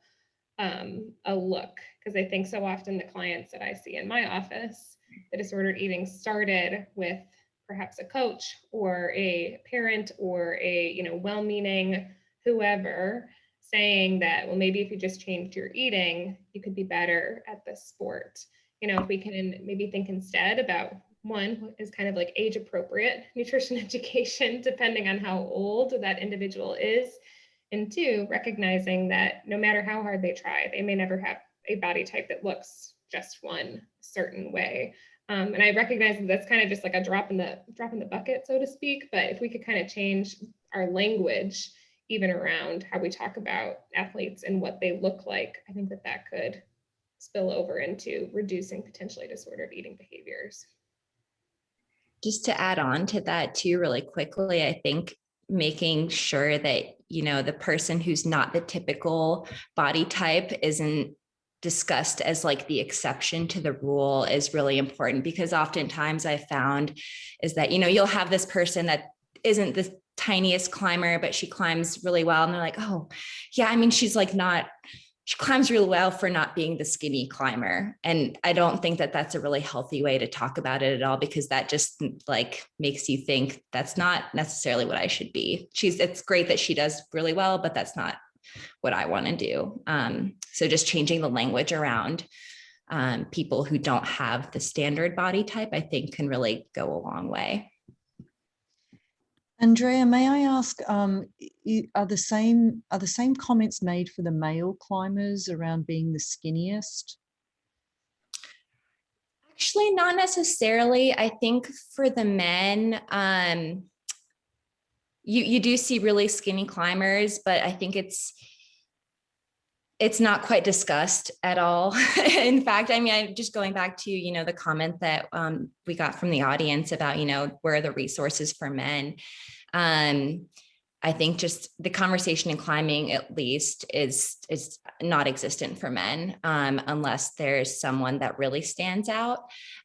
S5: a look. Because I think so often the clients that I see in my office, the disordered eating started with perhaps a coach or a parent or a well-meaning whoever saying that, well, maybe if you just changed your eating, you could be better at this sport. If we can maybe think instead about, one is kind of like age appropriate nutrition education, depending on how old that individual is. And two, recognizing that no matter how hard they try, they may never have a body type that looks just one certain way. And I recognize that that's kind of just like a drop in the bucket, so to speak. But if we could kind of change our language, even around how we talk about athletes and what they look like, I think that could spill over into reducing potentially disordered eating behaviors.
S3: Just to add on to that too, really quickly, I think making sure that, the person who's not the typical body type isn't discussed as like the exception to the rule is really important, because oftentimes I found is that, you'll have this person that isn't the tiniest climber, but she climbs really well. And they're like, oh yeah, I mean, she climbs really well for not being the skinny climber. And I don't think that that's a really healthy way to talk about it at all, because that just like makes you think that's not necessarily what I should be. It's great that she does really well, but that's not what I want to do. So just changing the language around people who don't have the standard body type, I think can really go a long way.
S1: Andrea, may I ask, are the same comments made for the male climbers around being the skinniest?
S3: Actually, not necessarily. I think for the men, you do see really skinny climbers, but I think it's not quite discussed at all. In fact, I mean, I'm just going back to, the comment that we got from the audience about, where are the resources for men? I think just the conversation in climbing, at least, is not existent for men unless there's someone that really stands out.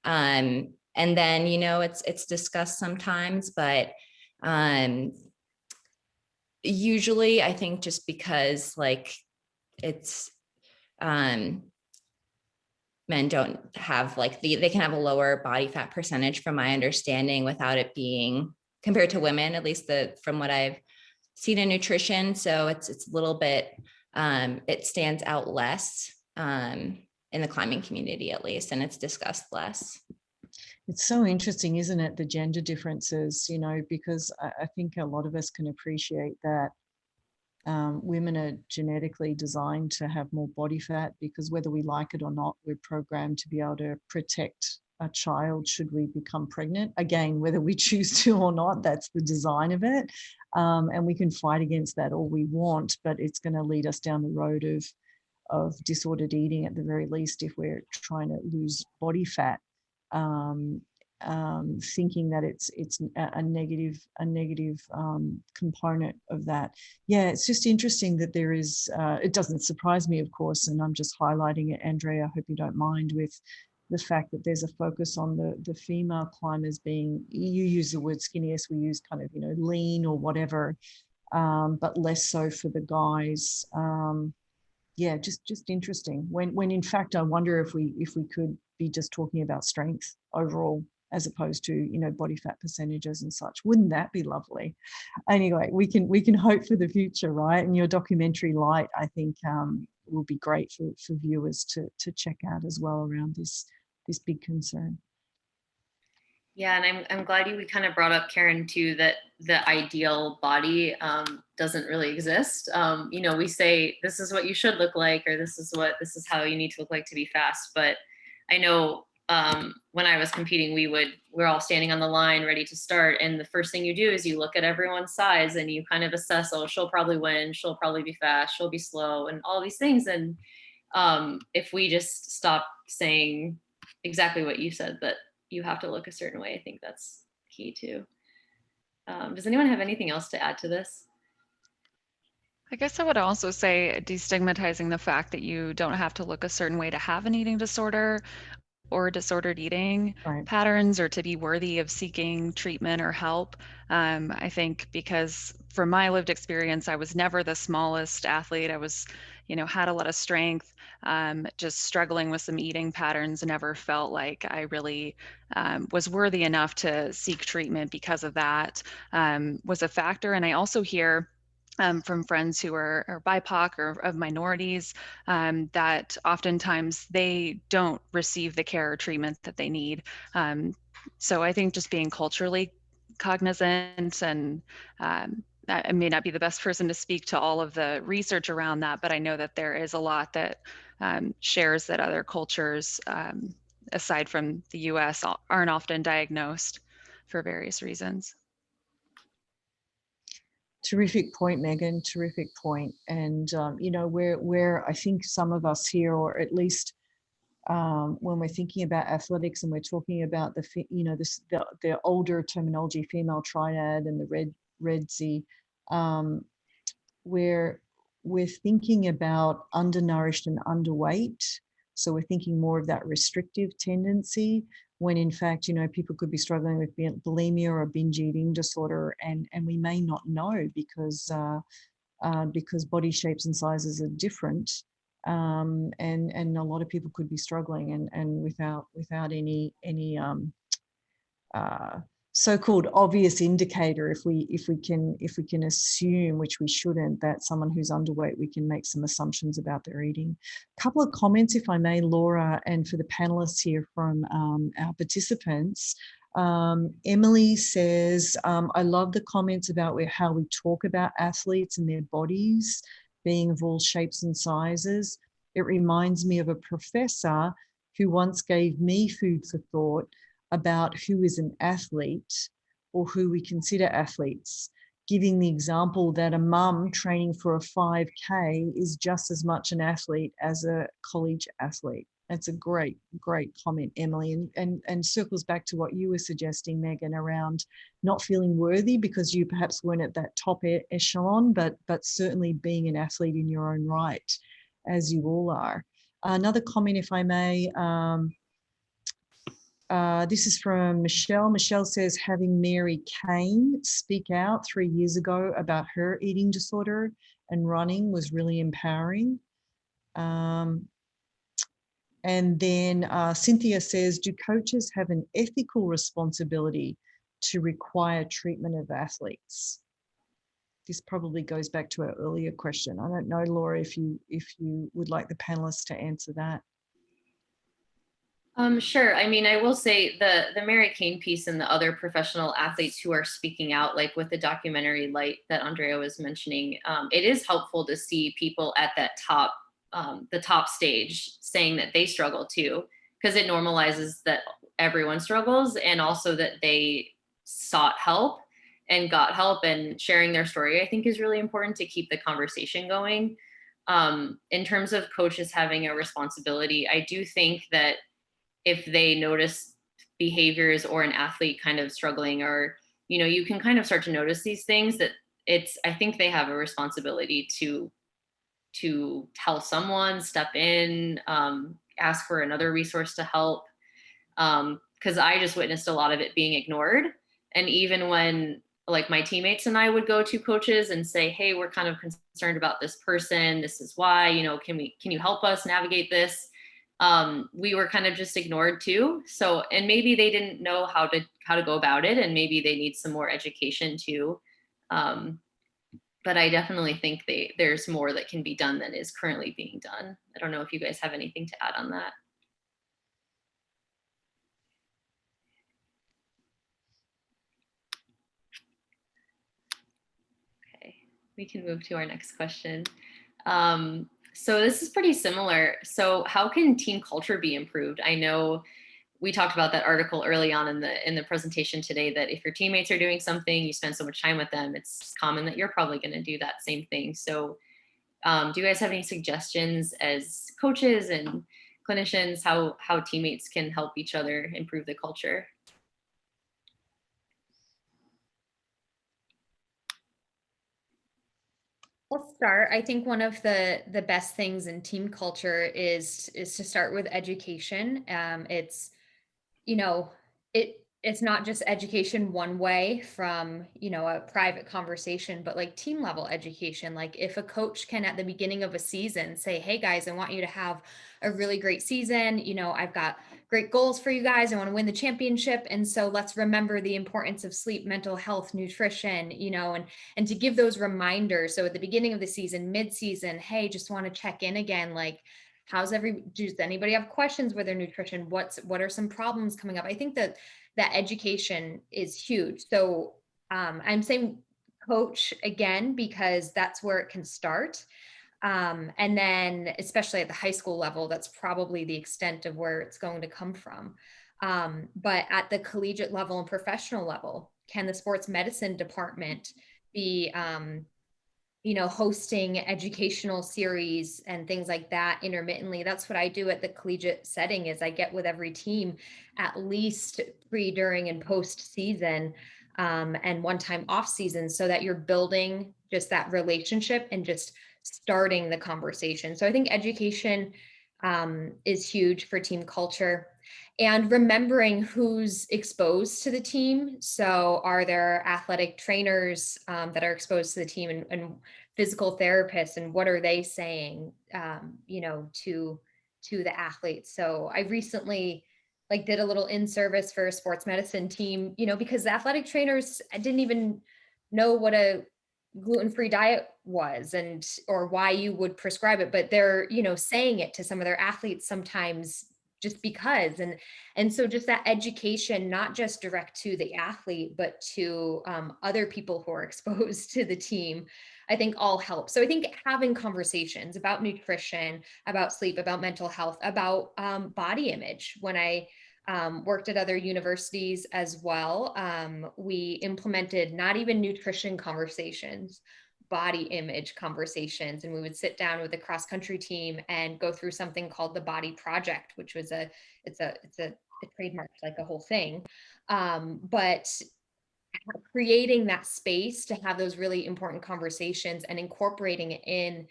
S3: And then, it's discussed sometimes, but usually I think just because like it's men don't have like they can have a lower body fat percentage from my understanding without it being compared to women, at least from what I've seen in nutrition. So it's a little bit, it stands out less in the climbing community, at least, and it's discussed less.
S1: It's so interesting, isn't it? The gender differences, because I think a lot of us can appreciate that women are genetically designed to have more body fat, because whether we like it or not, we're programmed to be able to protect a child should we become pregnant. Again, whether we choose to or not, that's the design of it. And we can fight against that all we want, but it's going to lead us down the road of disordered eating at the very least if we're trying to lose body fat. Thinking that it's a negative component of that. Yeah, it's just interesting that there is, it doesn't surprise me, of course, and I'm just highlighting it, Andrea, I hope you don't mind, with the fact that there's a focus on the female climbers being, you use the word skinniest, we use kind of, lean or whatever, but less so for the guys. Yeah, just interesting. When in fact, I wonder if we could be just talking about strength overall, as opposed to, body fat percentages and such. Wouldn't that be lovely? Anyway, we can hope for the future, right? And your documentary Light, I think, will be great for viewers to check out as well around this big concern.
S2: Yeah, and I'm glad we kind of brought up, Karen, too, that the ideal body doesn't really exist. We say this is what you should look like, or this is how you need to look like to be fast. But I know when I was competing, we're all standing on the line ready to start. And the first thing you do is you look at everyone's size and you kind of assess, oh, she'll probably win, she'll probably be fast, she'll be slow, and all these things. And if we just stop saying exactly what you said, that you have to look a certain way, I think that's key too. Does anyone have anything else to add to this?
S6: I guess I would also say destigmatizing the fact that you don't have to look a certain way to have an eating disorder or disordered eating patterns or to be worthy of seeking treatment or help. I think because from my lived experience, I was never the smallest athlete. I was, had a lot of strength, just struggling with some eating patterns, never felt like I really was worthy enough to seek treatment because of that was a factor. And I also hear from friends who are BIPOC or of minorities, that oftentimes they don't receive the care or treatment that they need. So I think just being culturally cognizant, and I may not be the best person to speak to all of the research around that, but I know that there is a lot that shares that other cultures, aside from the US, aren't often diagnosed for various reasons.
S1: Terrific point, Megan, terrific point. And, where I think some of us here, or at least when we're thinking about athletics and we're talking about the older terminology, female triad and the red Z, where we're thinking about undernourished and underweight. So we're thinking more of that restrictive tendency, when in fact, people could be struggling with bulimia or a binge eating disorder, and we may not know because body shapes and sizes are different, and a lot of people could be struggling and without any so-called obvious indicator. If we can assume, which we shouldn't, that someone who's underweight, we can make some assumptions about their eating. A couple of comments, if I may, Laura, and for the panelists here from our participants. Emily says, I love the comments about how we talk about athletes and their bodies being of all shapes and sizes. It reminds me of a professor who once gave me food for thought about who is an athlete or who we consider athletes, giving the example that a mum training for a 5K is just as much an athlete as a college athlete. That's a great comment, Emily, and circles back to what you were suggesting, Megan, around not feeling worthy because you perhaps weren't at that top echelon, but certainly being an athlete in your own right, as you all are. Another comment, if I may, this is from Michelle. Michelle says, having Mary Kane speak out 3 years ago about her eating disorder and running was really empowering. And then Cynthia says, do coaches have an ethical responsibility to require treatment of athletes? This probably goes back to our earlier question. I don't know, Laura, if you would like the panelists to answer that.
S2: Sure. I mean, I will say the Mary Kane piece and the other professional athletes who are speaking out, like with the documentary Light that Andrea was mentioning, it is helpful to see people at that the top stage saying that they struggle too, because it normalizes that everyone struggles, and also that they sought help and got help, and sharing their story, I think, is really important to keep the conversation going. In terms of coaches having a responsibility, I do think that if they notice behaviors or an athlete kind of struggling, or, you can kind of start to notice these things, that I think they have a responsibility to tell someone, step in, ask for another resource to help. Because I just witnessed a lot of it being ignored. And even when like my teammates and I would go to coaches and say, hey, we're kind of concerned about this person. This is why, can you help us navigate this? We were kind of just ignored too. So, and maybe they didn't know how to go about it, and maybe they need some more education too. But I definitely think there's more that can be done than is currently being done. I don't know if you guys have anything to add on that. Okay, we can move to our next question. So this is pretty similar. So how can team culture be improved? I know we talked about that article early on in the presentation today, that if your teammates are doing something, you spend so much time with them, it's common that you're probably going to do that same thing. So do you guys have any suggestions as coaches and clinicians how teammates can help each other improve the culture?
S4: I'll start. I think one of the best things in team culture is to start with education. It's, you know, it's not just education one way from, a private conversation, but like team level education. Like if a coach can at the beginning of a season say, hey guys, I want you to have a really great season. I've got great goals for you guys. I want to win the championship. And so let's remember the importance of sleep, mental health, nutrition, and to give those reminders. So at the beginning of the season, mid-season, hey, just want to check in again, like, does anybody have questions with their nutrition? What are some problems coming up? I think that education is huge. So I'm saying coach again, because that's where it can start. And then especially at the high school level, that's probably the extent of where it's going to come from. But at the collegiate level and professional level, can the sports medicine department be hosting educational series and things like that intermittently? That's what I do at the collegiate setting, is I get with every team at least pre, during, and post season, and one time off season, so that you're building just that relationship and just starting the conversation. So I think education is huge for team culture, and remembering who's exposed to the team. So are there athletic trainers that are exposed to the team, and physical therapists, and what are they saying, to the athletes? So I recently did a little in-service for a sports medicine team, because the athletic trainers didn't even know what a gluten-free diet was or why you would prescribe it, but they're, saying it to some of their athletes sometimes just because. And so just that education, not just direct to the athlete, but to other people who are exposed to the team, I think all help. So I think having conversations about nutrition, about sleep, about mental health, about body image. When I worked at other universities as well, we implemented not even nutrition conversations, body image conversations. And we would sit down with the cross country team and go through something called the Body Project, which was it's a trademark, like a whole thing. But creating that space to have those really important conversations and incorporating it in.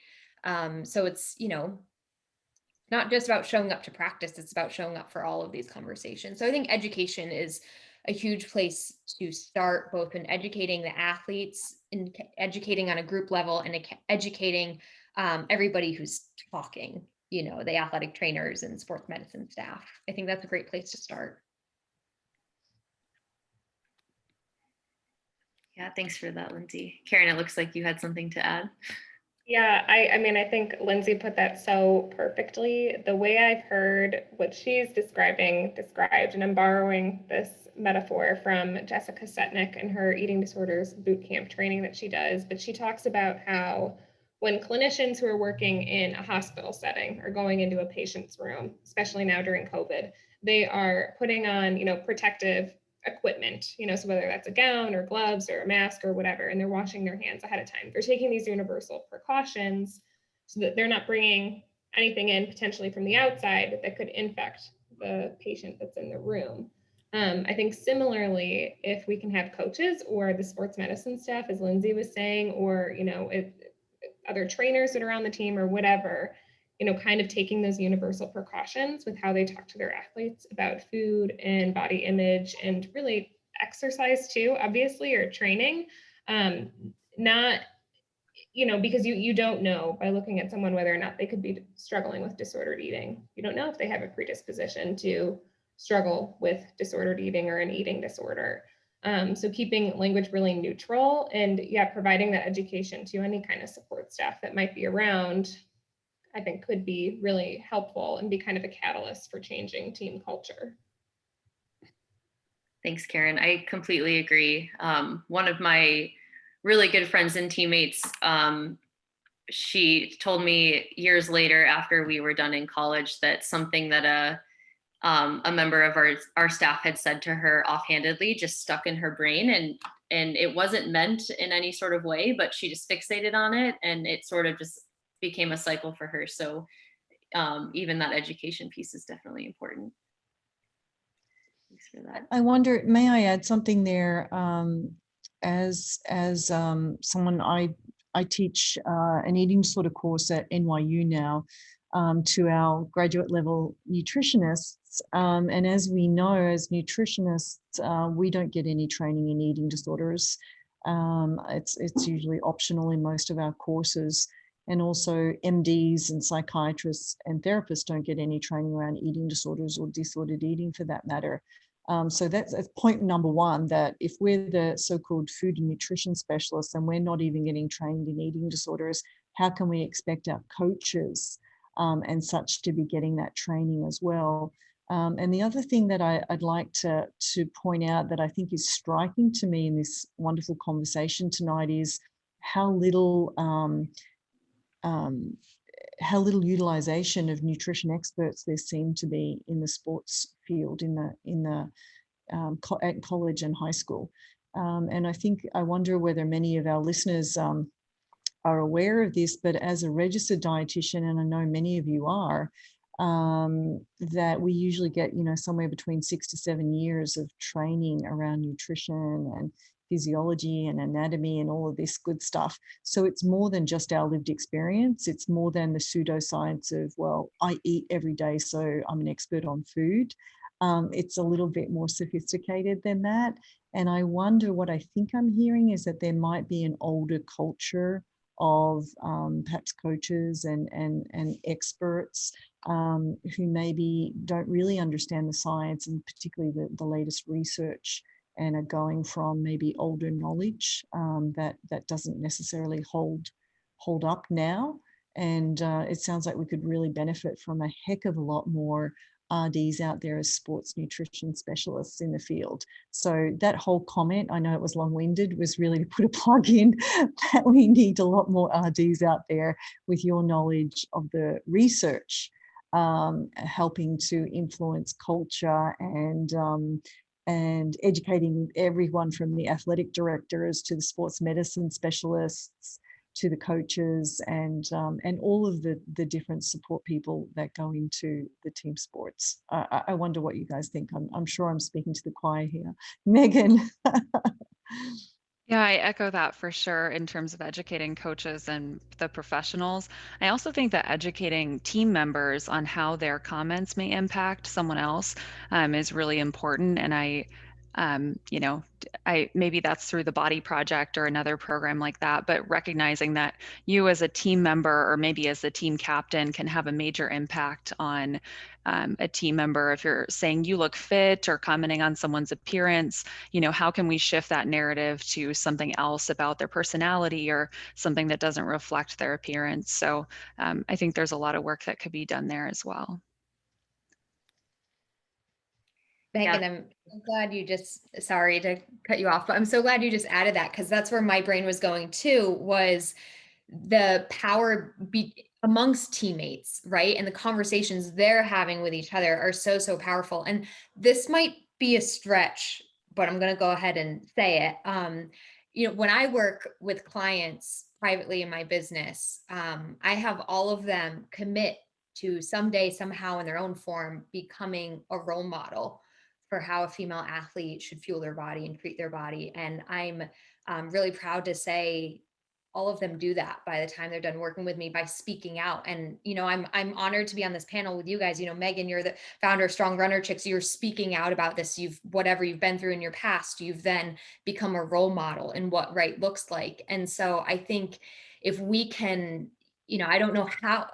S4: So it's, not just about showing up to practice, it's about showing up for all of these conversations. So I think education is a huge place to start, both in educating the athletes, in educating on a group level, and educating everybody who's talking, the athletic trainers and sports medicine staff. I think that's a great place to start.
S2: Yeah, thanks for that, Lindsey. Karen, it looks like you had something to add.
S5: Yeah, I mean, I think Lindsey put that so perfectly. The way I've heard what she's described, and I'm borrowing this metaphor from Jessica Setnick and her eating disorders boot camp training that she does, but she talks about how when clinicians who are working in a hospital setting are going into a patient's room, especially now during COVID, they are putting on, protective equipment, so whether that's a gown or gloves or a mask or whatever, and they're washing their hands ahead of time. They're taking these universal precautions so that they're not bringing anything in potentially from the outside that could infect the patient that's in the room. I think similarly, if we can have coaches or the sports medicine staff, as Lindsey was saying, or, other trainers that are on the team or whatever, kind of taking those universal precautions with how they talk to their athletes about food and body image, and really exercise too, obviously, or training. Not, because you don't know by looking at someone whether or not they could be struggling with disordered eating. You don't know if they have a predisposition to struggle with disordered eating or an eating disorder. So keeping language really neutral, and providing that education to any kind of support staff that might be around, I think could be really helpful and be kind of a catalyst for changing team culture.
S2: Thanks, Karen. I completely agree. One of my really good friends and teammates, she told me years later after we were done in college that something that a member of our staff had said to her offhandedly, just stuck in her brain, and it wasn't meant in any sort of way, but she just fixated on it, and it sort of just became a cycle for her. So even that education piece is definitely important. Thanks for that.
S1: I wonder, may I add something there? As someone, I teach an eating disorder course at NYU now to our graduate level nutritionists. And as we know, as nutritionists, we don't get any training in eating disorders. It's usually optional in most of our courses. And also MDs and psychiatrists and therapists don't get any training around eating disorders or disordered eating for that matter. So that's point number one, that if we're the so-called food and nutrition specialists and we're not even getting trained in eating disorders, how can we expect our coaches and such to be getting that training as well? And the other thing that I'd like to point out that I think is striking to me in this wonderful conversation tonight is how little utilization of nutrition experts there seem to be in the sports field at college and high school. And I wonder whether many of our listeners are aware of this, but as a registered dietitian, and I know many of you are, that we usually get, somewhere between 6 to 7 years of training around nutrition and physiology and anatomy and all of this good stuff. So it's more than just our lived experience. It's more than the pseudoscience of, well, I eat every day, so I'm an expert on food. It's a little bit more sophisticated than that. And I wonder, what I think I'm hearing is that there might be an older culture of perhaps coaches and experts who maybe don't really understand the science, and particularly the latest research, and are going from maybe older knowledge that doesn't necessarily hold up now. And it sounds like we could really benefit from a heck of a lot more RDs out there as sports nutrition specialists in the field. So that whole comment, I know it was long-winded, was really to put a plug in that we need a lot more RDs out there with your knowledge of the research, helping to influence culture and educating everyone from the athletic directors to the sports medicine specialists to the coaches and all of the different support people that go into the team sports. I wonder what you guys think. I'm sure I'm speaking to the choir here. Megan.
S6: Yeah, I echo that for sure in terms of educating coaches and the professionals. I also think that educating team members on how their comments may impact someone else is really important. And maybe that's through the Body Project or another program like that, but recognizing that you as a team member or maybe as the team captain can have a major impact on a team member. If you're saying you look fit or commenting on someone's appearance, how can we shift that narrative to something else about their personality or something that doesn't reflect their appearance? So I think there's a lot of work that could be done there as well.
S4: Megan, I'm glad you sorry to cut you off, but I'm so glad you just added that, because that's where my brain was going too, was the power amongst teammates, right? And the conversations they're having with each other are so powerful. And this might be a stretch, but I'm going to go ahead and say it. When I work with clients privately in my business, I have all of them commit to someday, somehow in their own form, becoming a role model for how a female athlete should fuel their body and treat their body. And I'm really proud to say all of them do that by the time they're done working with me by speaking out. And, I'm honored to be on this panel with you guys. Megan, you're the founder of Strong Runner Chicks. You're speaking out about this. Whatever you've been through in your past, you've then become a role model in what right looks like. And so I think if we can, I don't know how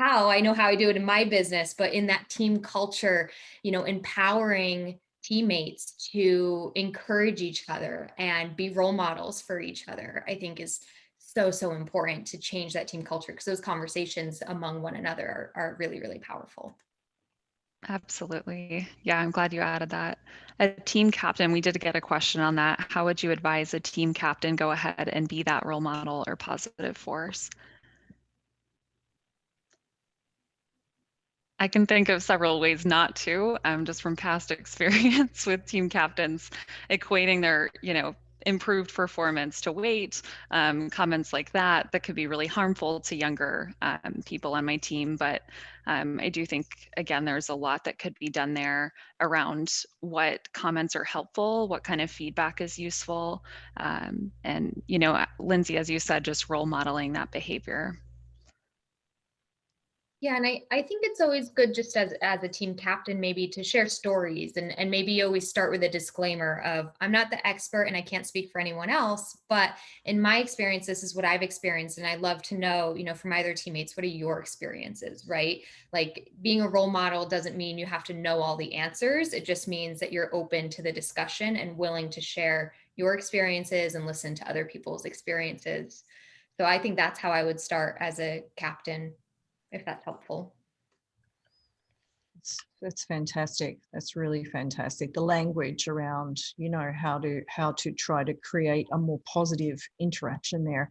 S4: I know how I do it in my business, but in that team culture, empowering teammates to encourage each other and be role models for each other, I think is so important to change that team culture, because those conversations among one another are really, really powerful.
S6: Absolutely. Yeah, I'm glad you added that. A team captain, we did get a question on that. How would you advise a team captain go ahead and be that role model or positive force? I can think of several ways not to, just from past experience with team captains equating their, improved performance to weight, comments like that could be really harmful to younger people on my team. But I do think, again, there's a lot that could be done there around what comments are helpful, what kind of feedback is useful. And, Lindsey, as you said, just role modeling that behavior.
S4: Yeah, and I think it's always good just as a team captain maybe to share stories and maybe always start with a disclaimer of I'm not the expert and I can't speak for anyone else, but in my experience, this is what I've experienced. And I'd love to know, from my other teammates, what are your experiences, right? Like being a role model doesn't mean you have to know all the answers. It just means that you're open to the discussion and willing to share your experiences and listen to other people's experiences. So I think that's how I would start as a captain, if that's helpful.
S1: That's fantastic. That's really fantastic. The language around, how to try to create a more positive interaction there.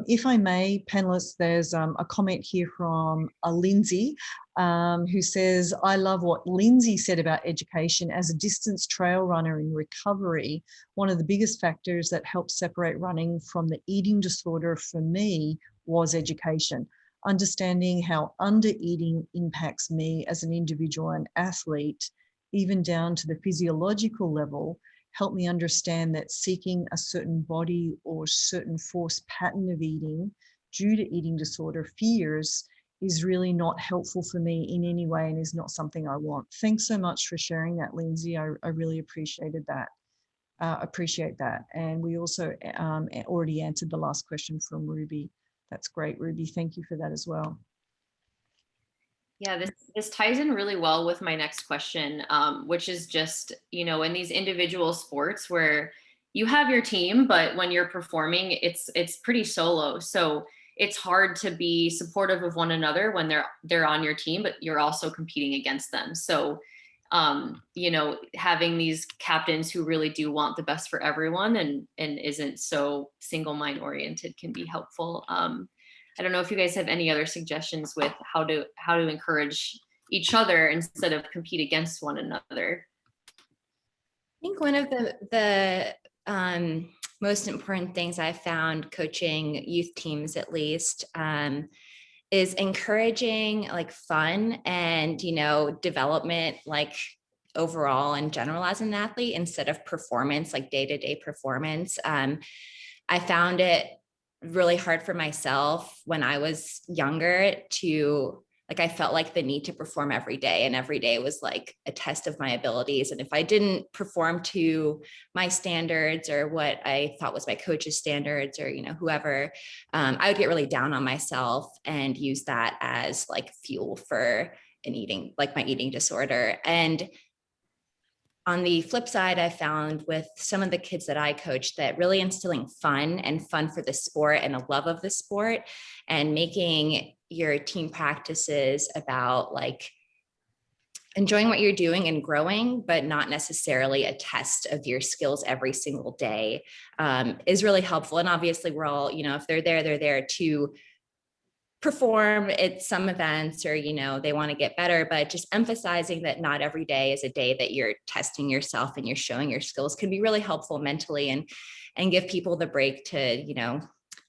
S1: If I may, panelists, there's a comment here from Lindsey who says, I love what Lindsey said about education. As a distance trail runner in recovery, one of the biggest factors that helped separate running from the eating disorder for me was education. Understanding how under-eating impacts me as an individual and athlete, even down to the physiological level, helped me understand that seeking a certain body or certain forced pattern of eating due to eating disorder fears is really not helpful for me in any way and is not something I want. Thanks so much for sharing that, Lindsey. I really appreciated that. Appreciate that. And we also already answered the last question from Ruby. That's great, Ruby. Thank you for that as well.
S2: Yeah, this ties in really well with my next question, which is just, in these individual sports where you have your team, but when you're performing, it's pretty solo. So it's hard to be supportive of one another when they're on your team, but you're also competing against them. So, having these captains who really do want the best for everyone and isn't so single mind oriented can be helpful. I don't know if you guys have any other suggestions with how to encourage each other instead of compete against one another.
S3: I think one of the most important things I found coaching youth teams, at least, is encouraging like fun and, development, like overall in general as an athlete instead of performance, like day-to-day performance. I found it really hard for myself when I was younger to, like, I felt like the need to perform every day, and every day was like a test of my abilities. And if I didn't perform to my standards or what I thought was my coach's standards or, whoever, I would get really down on myself and use that as like fuel for my eating disorder. And on the flip side, I found with some of the kids that I coached that really instilling fun for the sport and a love of the sport and making your team practices about like enjoying what you're doing and growing, but not necessarily a test of your skills every single day is really helpful. And obviously we're all, if they're there to perform at some events or, they want to get better, but just emphasizing that not every day is a day that you're testing yourself and you're showing your skills can be really helpful mentally and give people the break to,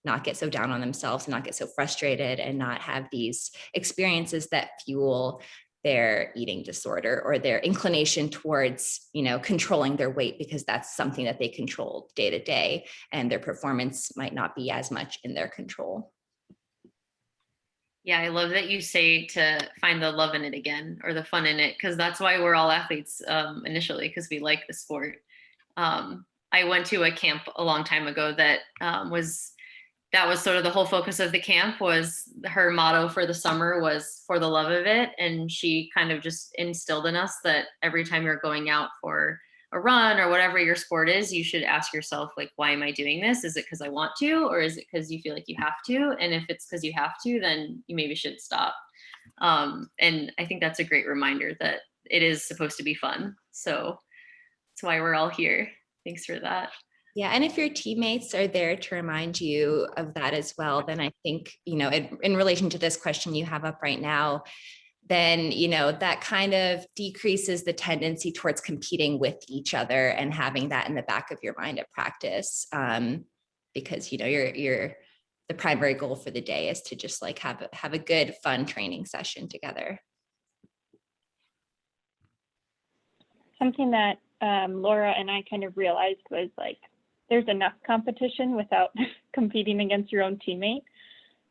S3: not get so down on themselves and not get so frustrated and not have these experiences that fuel their eating disorder or their inclination towards, controlling their weight because that's something that they control day to day and their performance might not be as much in their control.
S2: Yeah, I love that you say to find the love in it again or the fun in it, because that's why we're all athletes initially, because we like the sport. I went to a camp a long time ago that was sort of the whole focus of the camp. Was her motto for the summer was for the love of it. And she kind of just instilled in us that every time you're going out for a run or whatever your sport is, you should ask yourself, like, why am I doing this? Is it because I want to, or is it because you feel like you have to? And if it's because you have to, then you maybe should stop. And I think that's a great reminder that it is supposed to be fun. So that's why we're all here. Thanks for that.
S3: Yeah. And if your teammates are there to remind you of that as well, then I think, in relation to this question you have up right now, then, you know, that kind of decreases the tendency towards competing with each other and having that in the back of your mind at practice. Because, you know, the primary goal for the day is to just like have a good, fun training session together.
S7: Something that Laura and I kind of realized was like, there's enough competition without competing against your own teammate.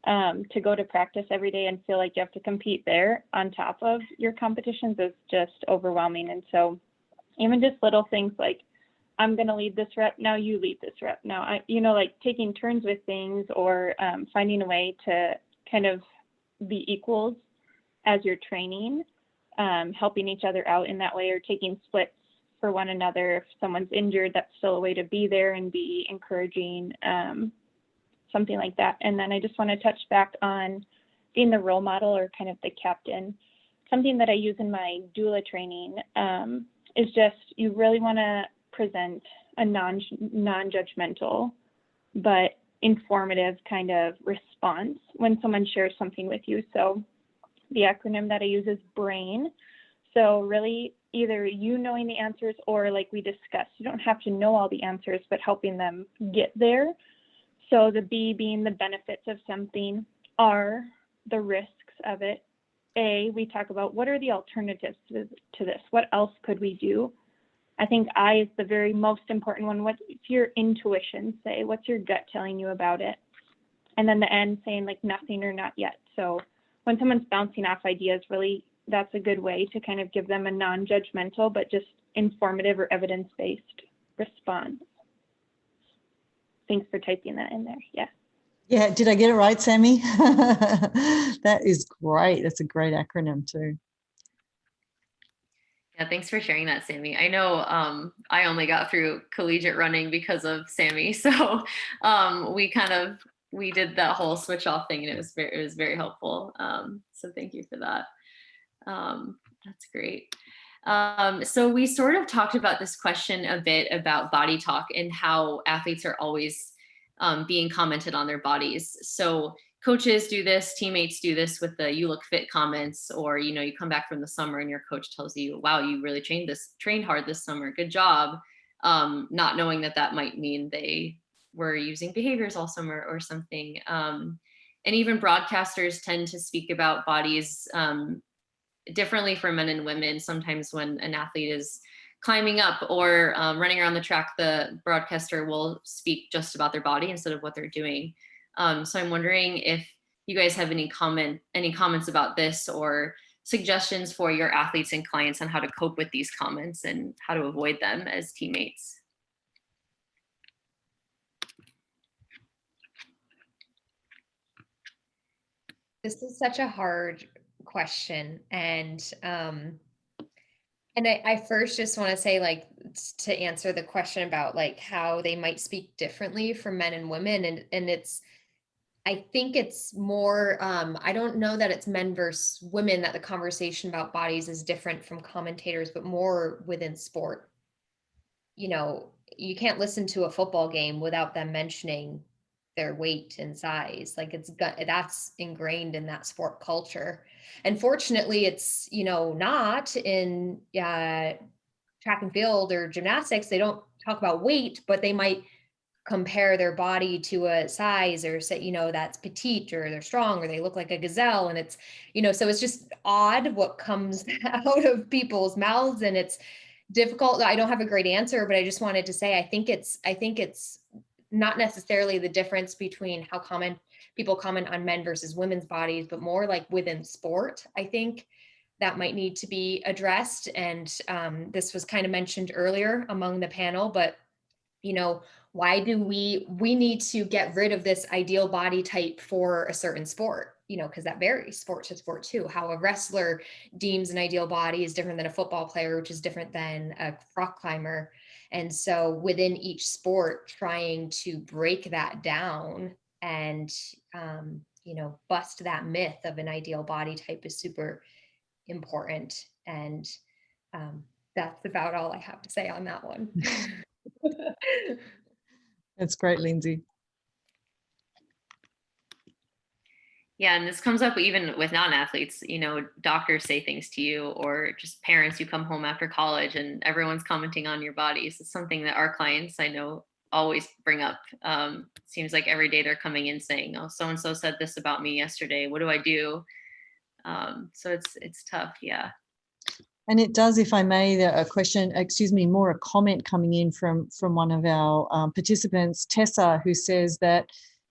S7: To go to practice every day and feel like you have to compete there on top of your competitions is just overwhelming. And so even just little things like, I'm going to lead this rep, now you lead this rep. Now, you know, like taking turns with things, or finding a way to kind of be equals as you're training, helping each other out in that way, or taking splits for one another. If someone's injured, that's still a way to be there and be encouraging, something like that. And then I just want to touch back on being the role model, or kind of the captain. Something that I use in my doula training is just, you really want to present a non-judgmental but informative kind of response when someone shares something with you. So the acronym that I use is BRAIN. So really either you knowing the answers, or like we discussed, you don't have to know all the answers, but helping them get there. So the B being the benefits of something, R, the risks of it. A, we talk about what are the alternatives to this? What else could we do? I think I is the very most important one. What's your intuition say? What's your gut telling you about it? And then the N saying like nothing or not yet. So when someone's bouncing off ideas, really, that's a good way to kind of give them a non-judgmental, but just informative or evidence-based response. Thanks for typing that in there. Yeah.
S1: Yeah, did I get it right, Sammy? That is great. That's a great acronym too.
S2: Yeah, thanks for sharing that, Sammy. I know I only got through collegiate running because of Sammy. So we did that whole switch off thing, and it was very helpful. So thank you for that. That's great. So we sort of talked about this question a bit about body talk and how athletes are always being commented on their bodies. So coaches do this, teammates do this with the "you look fit" comments, or, you know, you come back from the summer and your coach tells you, "Wow, you really trained hard this summer, good job," not knowing that might mean they were using behaviors all summer or something. And even broadcasters tend to speak about bodies differently for men and women. Sometimes when an athlete is climbing up or running around the track, the broadcaster will speak just about their body instead of what they're doing. So I'm wondering if you guys have any comments about this, or suggestions for your athletes and clients on how to cope with these comments and how to avoid them as teammates.
S4: This is such a hard question. And I first just want to say, like, to answer the question about like how they might speak differently for men and women. And I think it's more, I don't know that it's men versus women, that the conversation about bodies is different from commentators, but more within sport. You know, you can't listen to a football game without them mentioning their weight and size. Like that's ingrained in that sport culture. And fortunately, it's, you know, not in track and field or gymnastics. They don't talk about weight, but they might compare their body to a size, or say, you know, that's petite, or they're strong, or they look like a gazelle. And it's, you know, so it's just odd what comes out of people's mouths, and it's difficult. I don't have a great answer, but I just wanted to say, I think it's not necessarily the difference between how people comment on men versus women's bodies, but more like within sport. I think that might need to be addressed. And this was kind of mentioned earlier among the panel, but, you know, why do we need to get rid of this ideal body type for a certain sport? You know, because that varies sport to sport too. How a wrestler deems an ideal body is different than a football player, which is different than a rock climber. And so within each sport, trying to break that down and, you know, bust that myth of an ideal body type is super important. And that's about all I have to say on that one.
S1: That's great, Lindsey.
S2: Yeah, and this comes up even with non-athletes, you know, doctors say things to you, or just parents who come home after college and everyone's commenting on your bodies. It's something that our clients, I know, always bring up. Seems like every day they're coming in saying, oh, so-and-so said this about me yesterday. What do I do? So it's tough, yeah.
S1: And it does, if I may, a question, excuse me, more a comment coming in from one of our participants, Tessa, who says that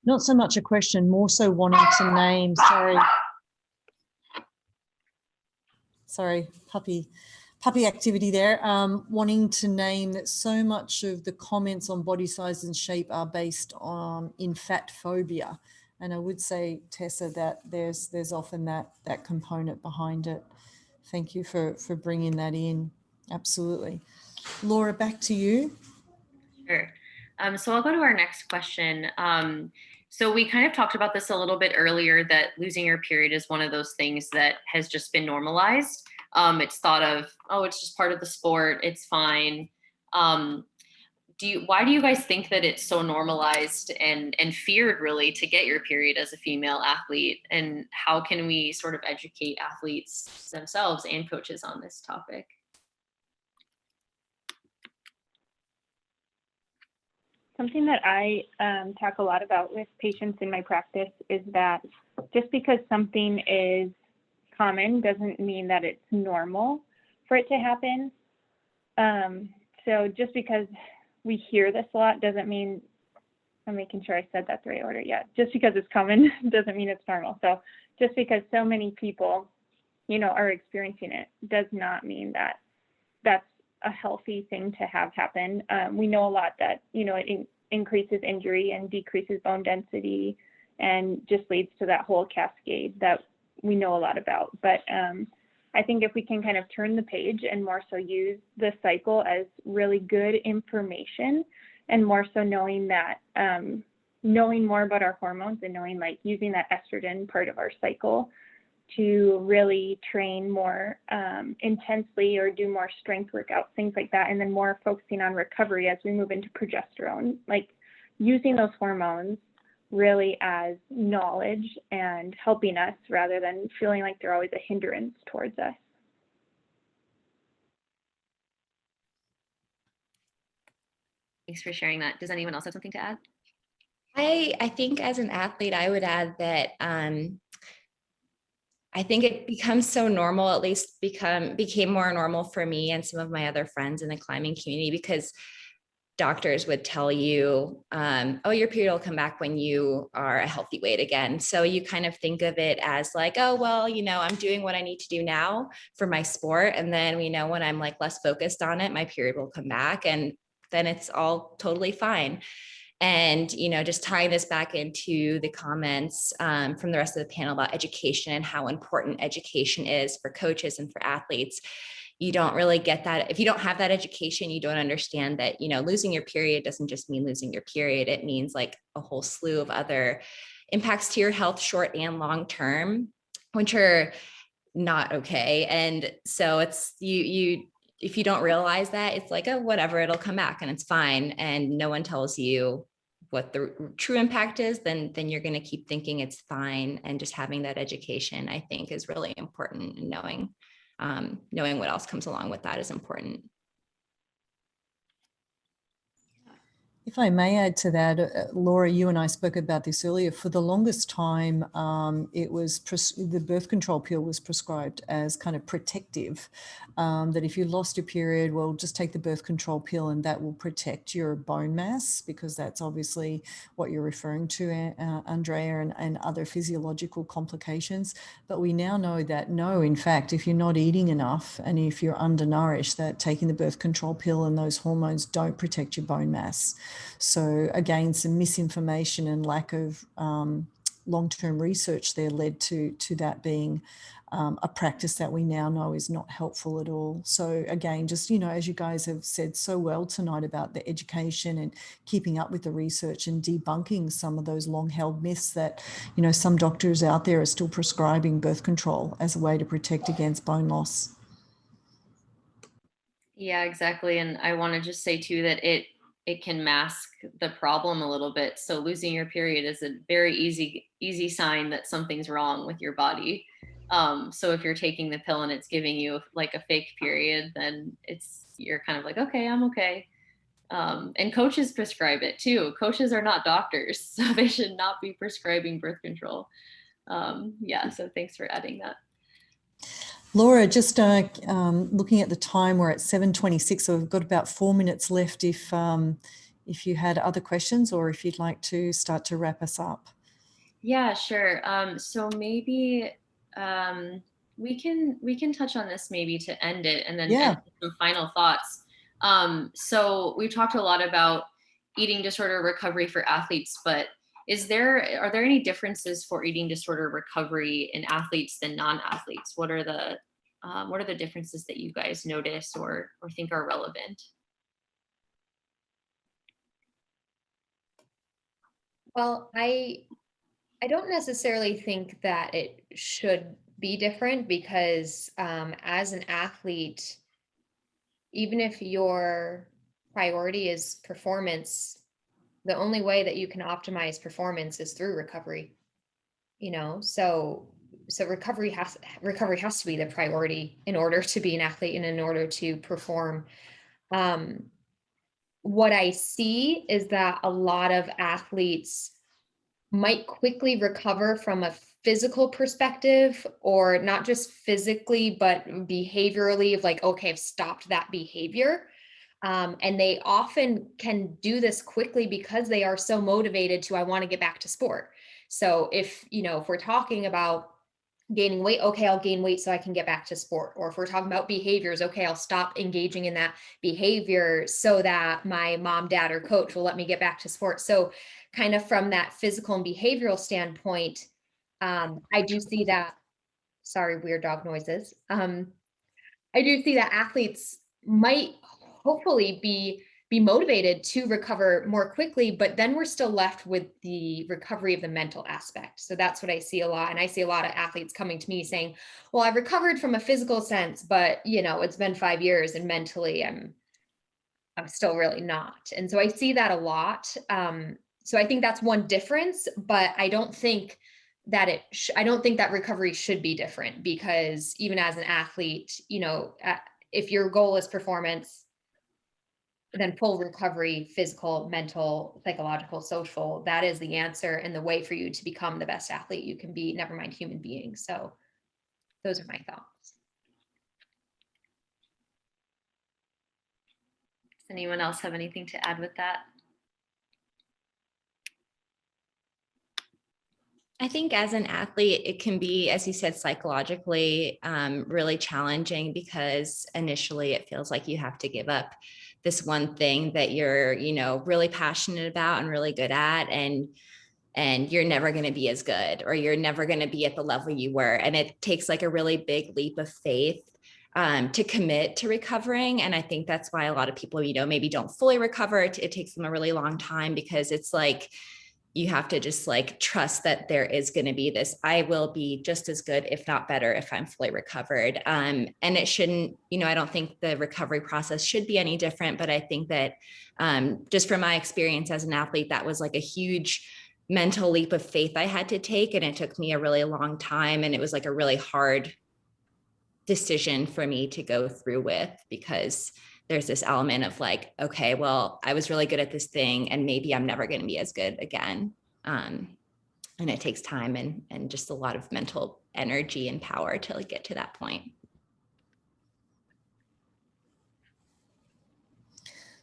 S1: not so much a question, more so wanting to name, sorry, puppy activity there, wanting to name that so much of the comments on body size and shape are based on in fat phobia. And I would say, Tessa, that there's often that component behind it. Thank you for bringing that in. Absolutely. Laura, back to you.
S2: Sure. So I'll go to our next question. So we kind of talked about this a little bit earlier, that losing your period is one of those things that has just been normalized. It's thought of, oh, it's just part of the sport, it's fine. Why do you guys think that it's so normalized and feared really to get your period as a female athlete? And how can we sort of educate athletes themselves and coaches on this topic?
S7: Something that I talk a lot about with patients in my practice is that just because something is common doesn't mean that it's normal for it to happen. So just because we hear this a lot doesn't mean, I'm making sure I said that the right order. Yeah, just because it's common doesn't mean it's normal. So just because so many people, you know, are experiencing it does not mean that that's a healthy thing to have happen. We know a lot that, you know, it increases injury and decreases bone density and just leads to that whole cascade that we know a lot about. But I think if we can kind of turn the page and more so use the cycle as really good information, and more so knowing that, knowing more about our hormones and knowing, like, using that estrogen part of our cycle to really train more intensely or do more strength workouts, things like that, and then more focusing on recovery as we move into progesterone, like using those hormones really as knowledge and helping us rather than feeling like they're always a hindrance towards us.
S2: Thanks for sharing that. Does anyone else have something to add?
S3: I think as an athlete, I would add that I think it becomes so normal, at least became more normal for me and some of my other friends in the climbing community, because doctors would tell you, oh, your period will come back when you are a healthy weight again. So you kind of think of it as like, oh, well, you know, I'm doing what I need to do now for my sport. And then, you know, when I'm like less focused on it, my period will come back and then it's all totally fine. And, you know, just tying this back into the comments from the rest of the panel about education and how important education is for coaches and for athletes. You don't really get that. If you don't have that education, you don't understand that, you know, losing your period doesn't just mean losing your period. It means like a whole slew of other impacts to your health, short and long term, which are not okay. And so it's if you don't realize that, it's like, oh, whatever, it'll come back and it's fine. And no one tells you what the true impact is, then you're going to keep thinking it's fine. And just having that education, I think, is really important. And knowing what else comes along with that is important.
S1: If I may add to that, Laura, you and I spoke about this earlier. For the longest time, it was the birth control pill was prescribed as kind of protective, that if you lost your period, well, just take the birth control pill and that will protect your bone mass, because that's obviously what you're referring to, Andrea, and other physiological complications. But we now know that no, in fact, if you're not eating enough and if you're undernourished, that taking the birth control pill and those hormones don't protect your bone mass. So again, some misinformation and lack of long-term research there led to that being a practice that we now know is not helpful at all. So again, just, you know, as you guys have said so well tonight about the education and keeping up with the research and debunking some of those long-held myths that, you know, some doctors out there are still prescribing birth control as a way to protect against bone loss.
S2: Yeah, exactly. And I want to just say too that it can mask the problem a little bit. So losing your period is a very easy sign that something's wrong with your body. So if you're taking the pill and it's giving you like a fake period, then you're kind of like, okay, I'm okay. And coaches prescribe it too. Coaches are not doctors, so they should not be prescribing birth control. Yeah, so thanks for adding that.
S1: Laura, just looking at the time, we're at 7:26, so we've got about 4 minutes left if you had other questions or if you'd like to start to wrap us up.
S2: Yeah, sure. So maybe we can touch on this maybe to end it, and then end with some final thoughts. So we've talked a lot about eating disorder recovery for athletes, but are there any differences for eating disorder recovery in athletes than non-athletes? What are the differences that you guys notice or think are relevant?
S4: Well, I don't necessarily think that it should be different because as an athlete, even if your priority is performance, the only way that you can optimize performance is through recovery. So recovery has to be the priority in order to be an athlete and in order to perform. What I see is that a lot of athletes might quickly recover from a physical perspective, or not just physically, but behaviorally, of like, okay, I've stopped that behavior. And they often can do this quickly because they are so motivated to, I want to get back to sport. So if we're talking about gaining weight, okay, I'll gain weight so I can get back to sport. Or if we're talking about behaviors, okay, I'll stop engaging in that behavior so that my mom, dad, or coach will let me get back to sport. So kind of from that physical and behavioral standpoint, I do see that, sorry, weird dog noises. I do see that athletes might hopefully be motivated to recover more quickly, but then we're still left with the recovery of the mental aspect. So that's what I see a lot. And I see a lot of athletes coming to me saying, well, I've recovered from a physical sense, but it's been 5 years and mentally I'm still really not. And so I see that a lot. So I think that's one difference, but I don't think that I don't think that recovery should be different, because even as an athlete, if your goal is performance, then full recovery, physical, mental, psychological, social, that is the answer and the way for you to become the best athlete you can be, never mind human being. So those are my thoughts.
S2: Does anyone else have anything to add with that?
S3: I think as an athlete, it can be, as you said, psychologically really challenging, because initially it feels like you have to give up this one thing that you're, really passionate about and really good at, and you're never going to be as good, or you're never going to be at the level you were. And it takes like a really big leap of faith to commit to recovering. And I think that's why a lot of people, maybe don't fully recover. It takes them a really long time, because it's like, you have to just like trust that there is going to be this, I will be just as good, if not better, if I'm fully recovered. And it shouldn't, I don't think the recovery process should be any different, but I think that just from my experience as an athlete, that was like a huge mental leap of faith I had to take. And it took me a really long time. And it was like a really hard decision for me to go through with, because there's this element of like, okay, well, I was really good at this thing and maybe I'm never going to be as good again. And it takes time and just a lot of mental energy and power to like get to that point.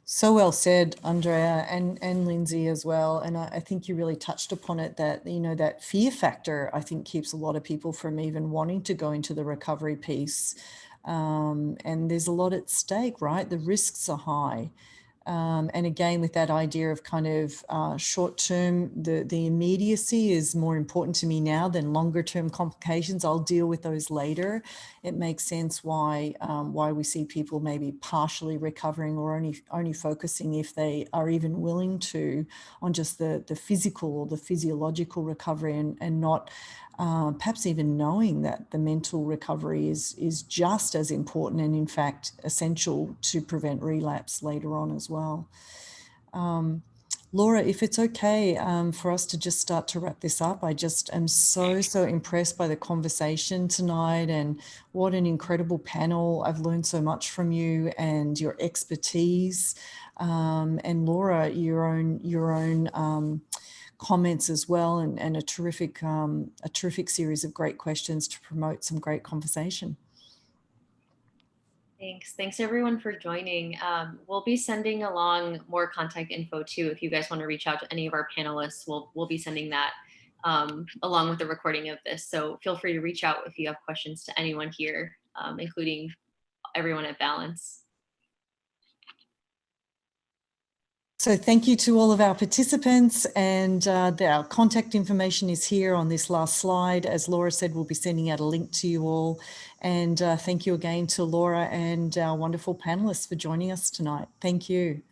S1: So well said, Andrea, and Lindsey as well. And I think you really touched upon it, that, that fear factor, I think, keeps a lot of people from even wanting to go into the recovery piece. And there's a lot at stake, right? The risks are high. And again, with that idea of kind of short-term, the immediacy is more important to me now than longer-term complications. I'll deal with those later. It makes sense why we see people maybe partially recovering, or only focusing, if they are even willing to, on just the physical or the physiological recovery, and not perhaps even knowing that the mental recovery is just as important, and in fact essential to prevent relapse later on as well. Laura, if it's okay for us to just start to wrap this up, I just am so impressed by the conversation tonight, and what an incredible panel. I've learned so much from you and your expertise. And Laura, your own comments as well, and a terrific series of great questions to promote some great conversation.
S2: Thanks everyone for joining. We'll be sending along more contact info too. If you guys want to reach out to any of our panelists, we'll be sending that along with the recording of this. So feel free to reach out if you have questions to anyone here, including everyone at Balance.
S1: So thank you to all of our participants, and our contact information is here on this last slide. As Laura said, we'll be sending out a link to you all. And thank you again to Laura and our wonderful panelists for joining us tonight. Thank you.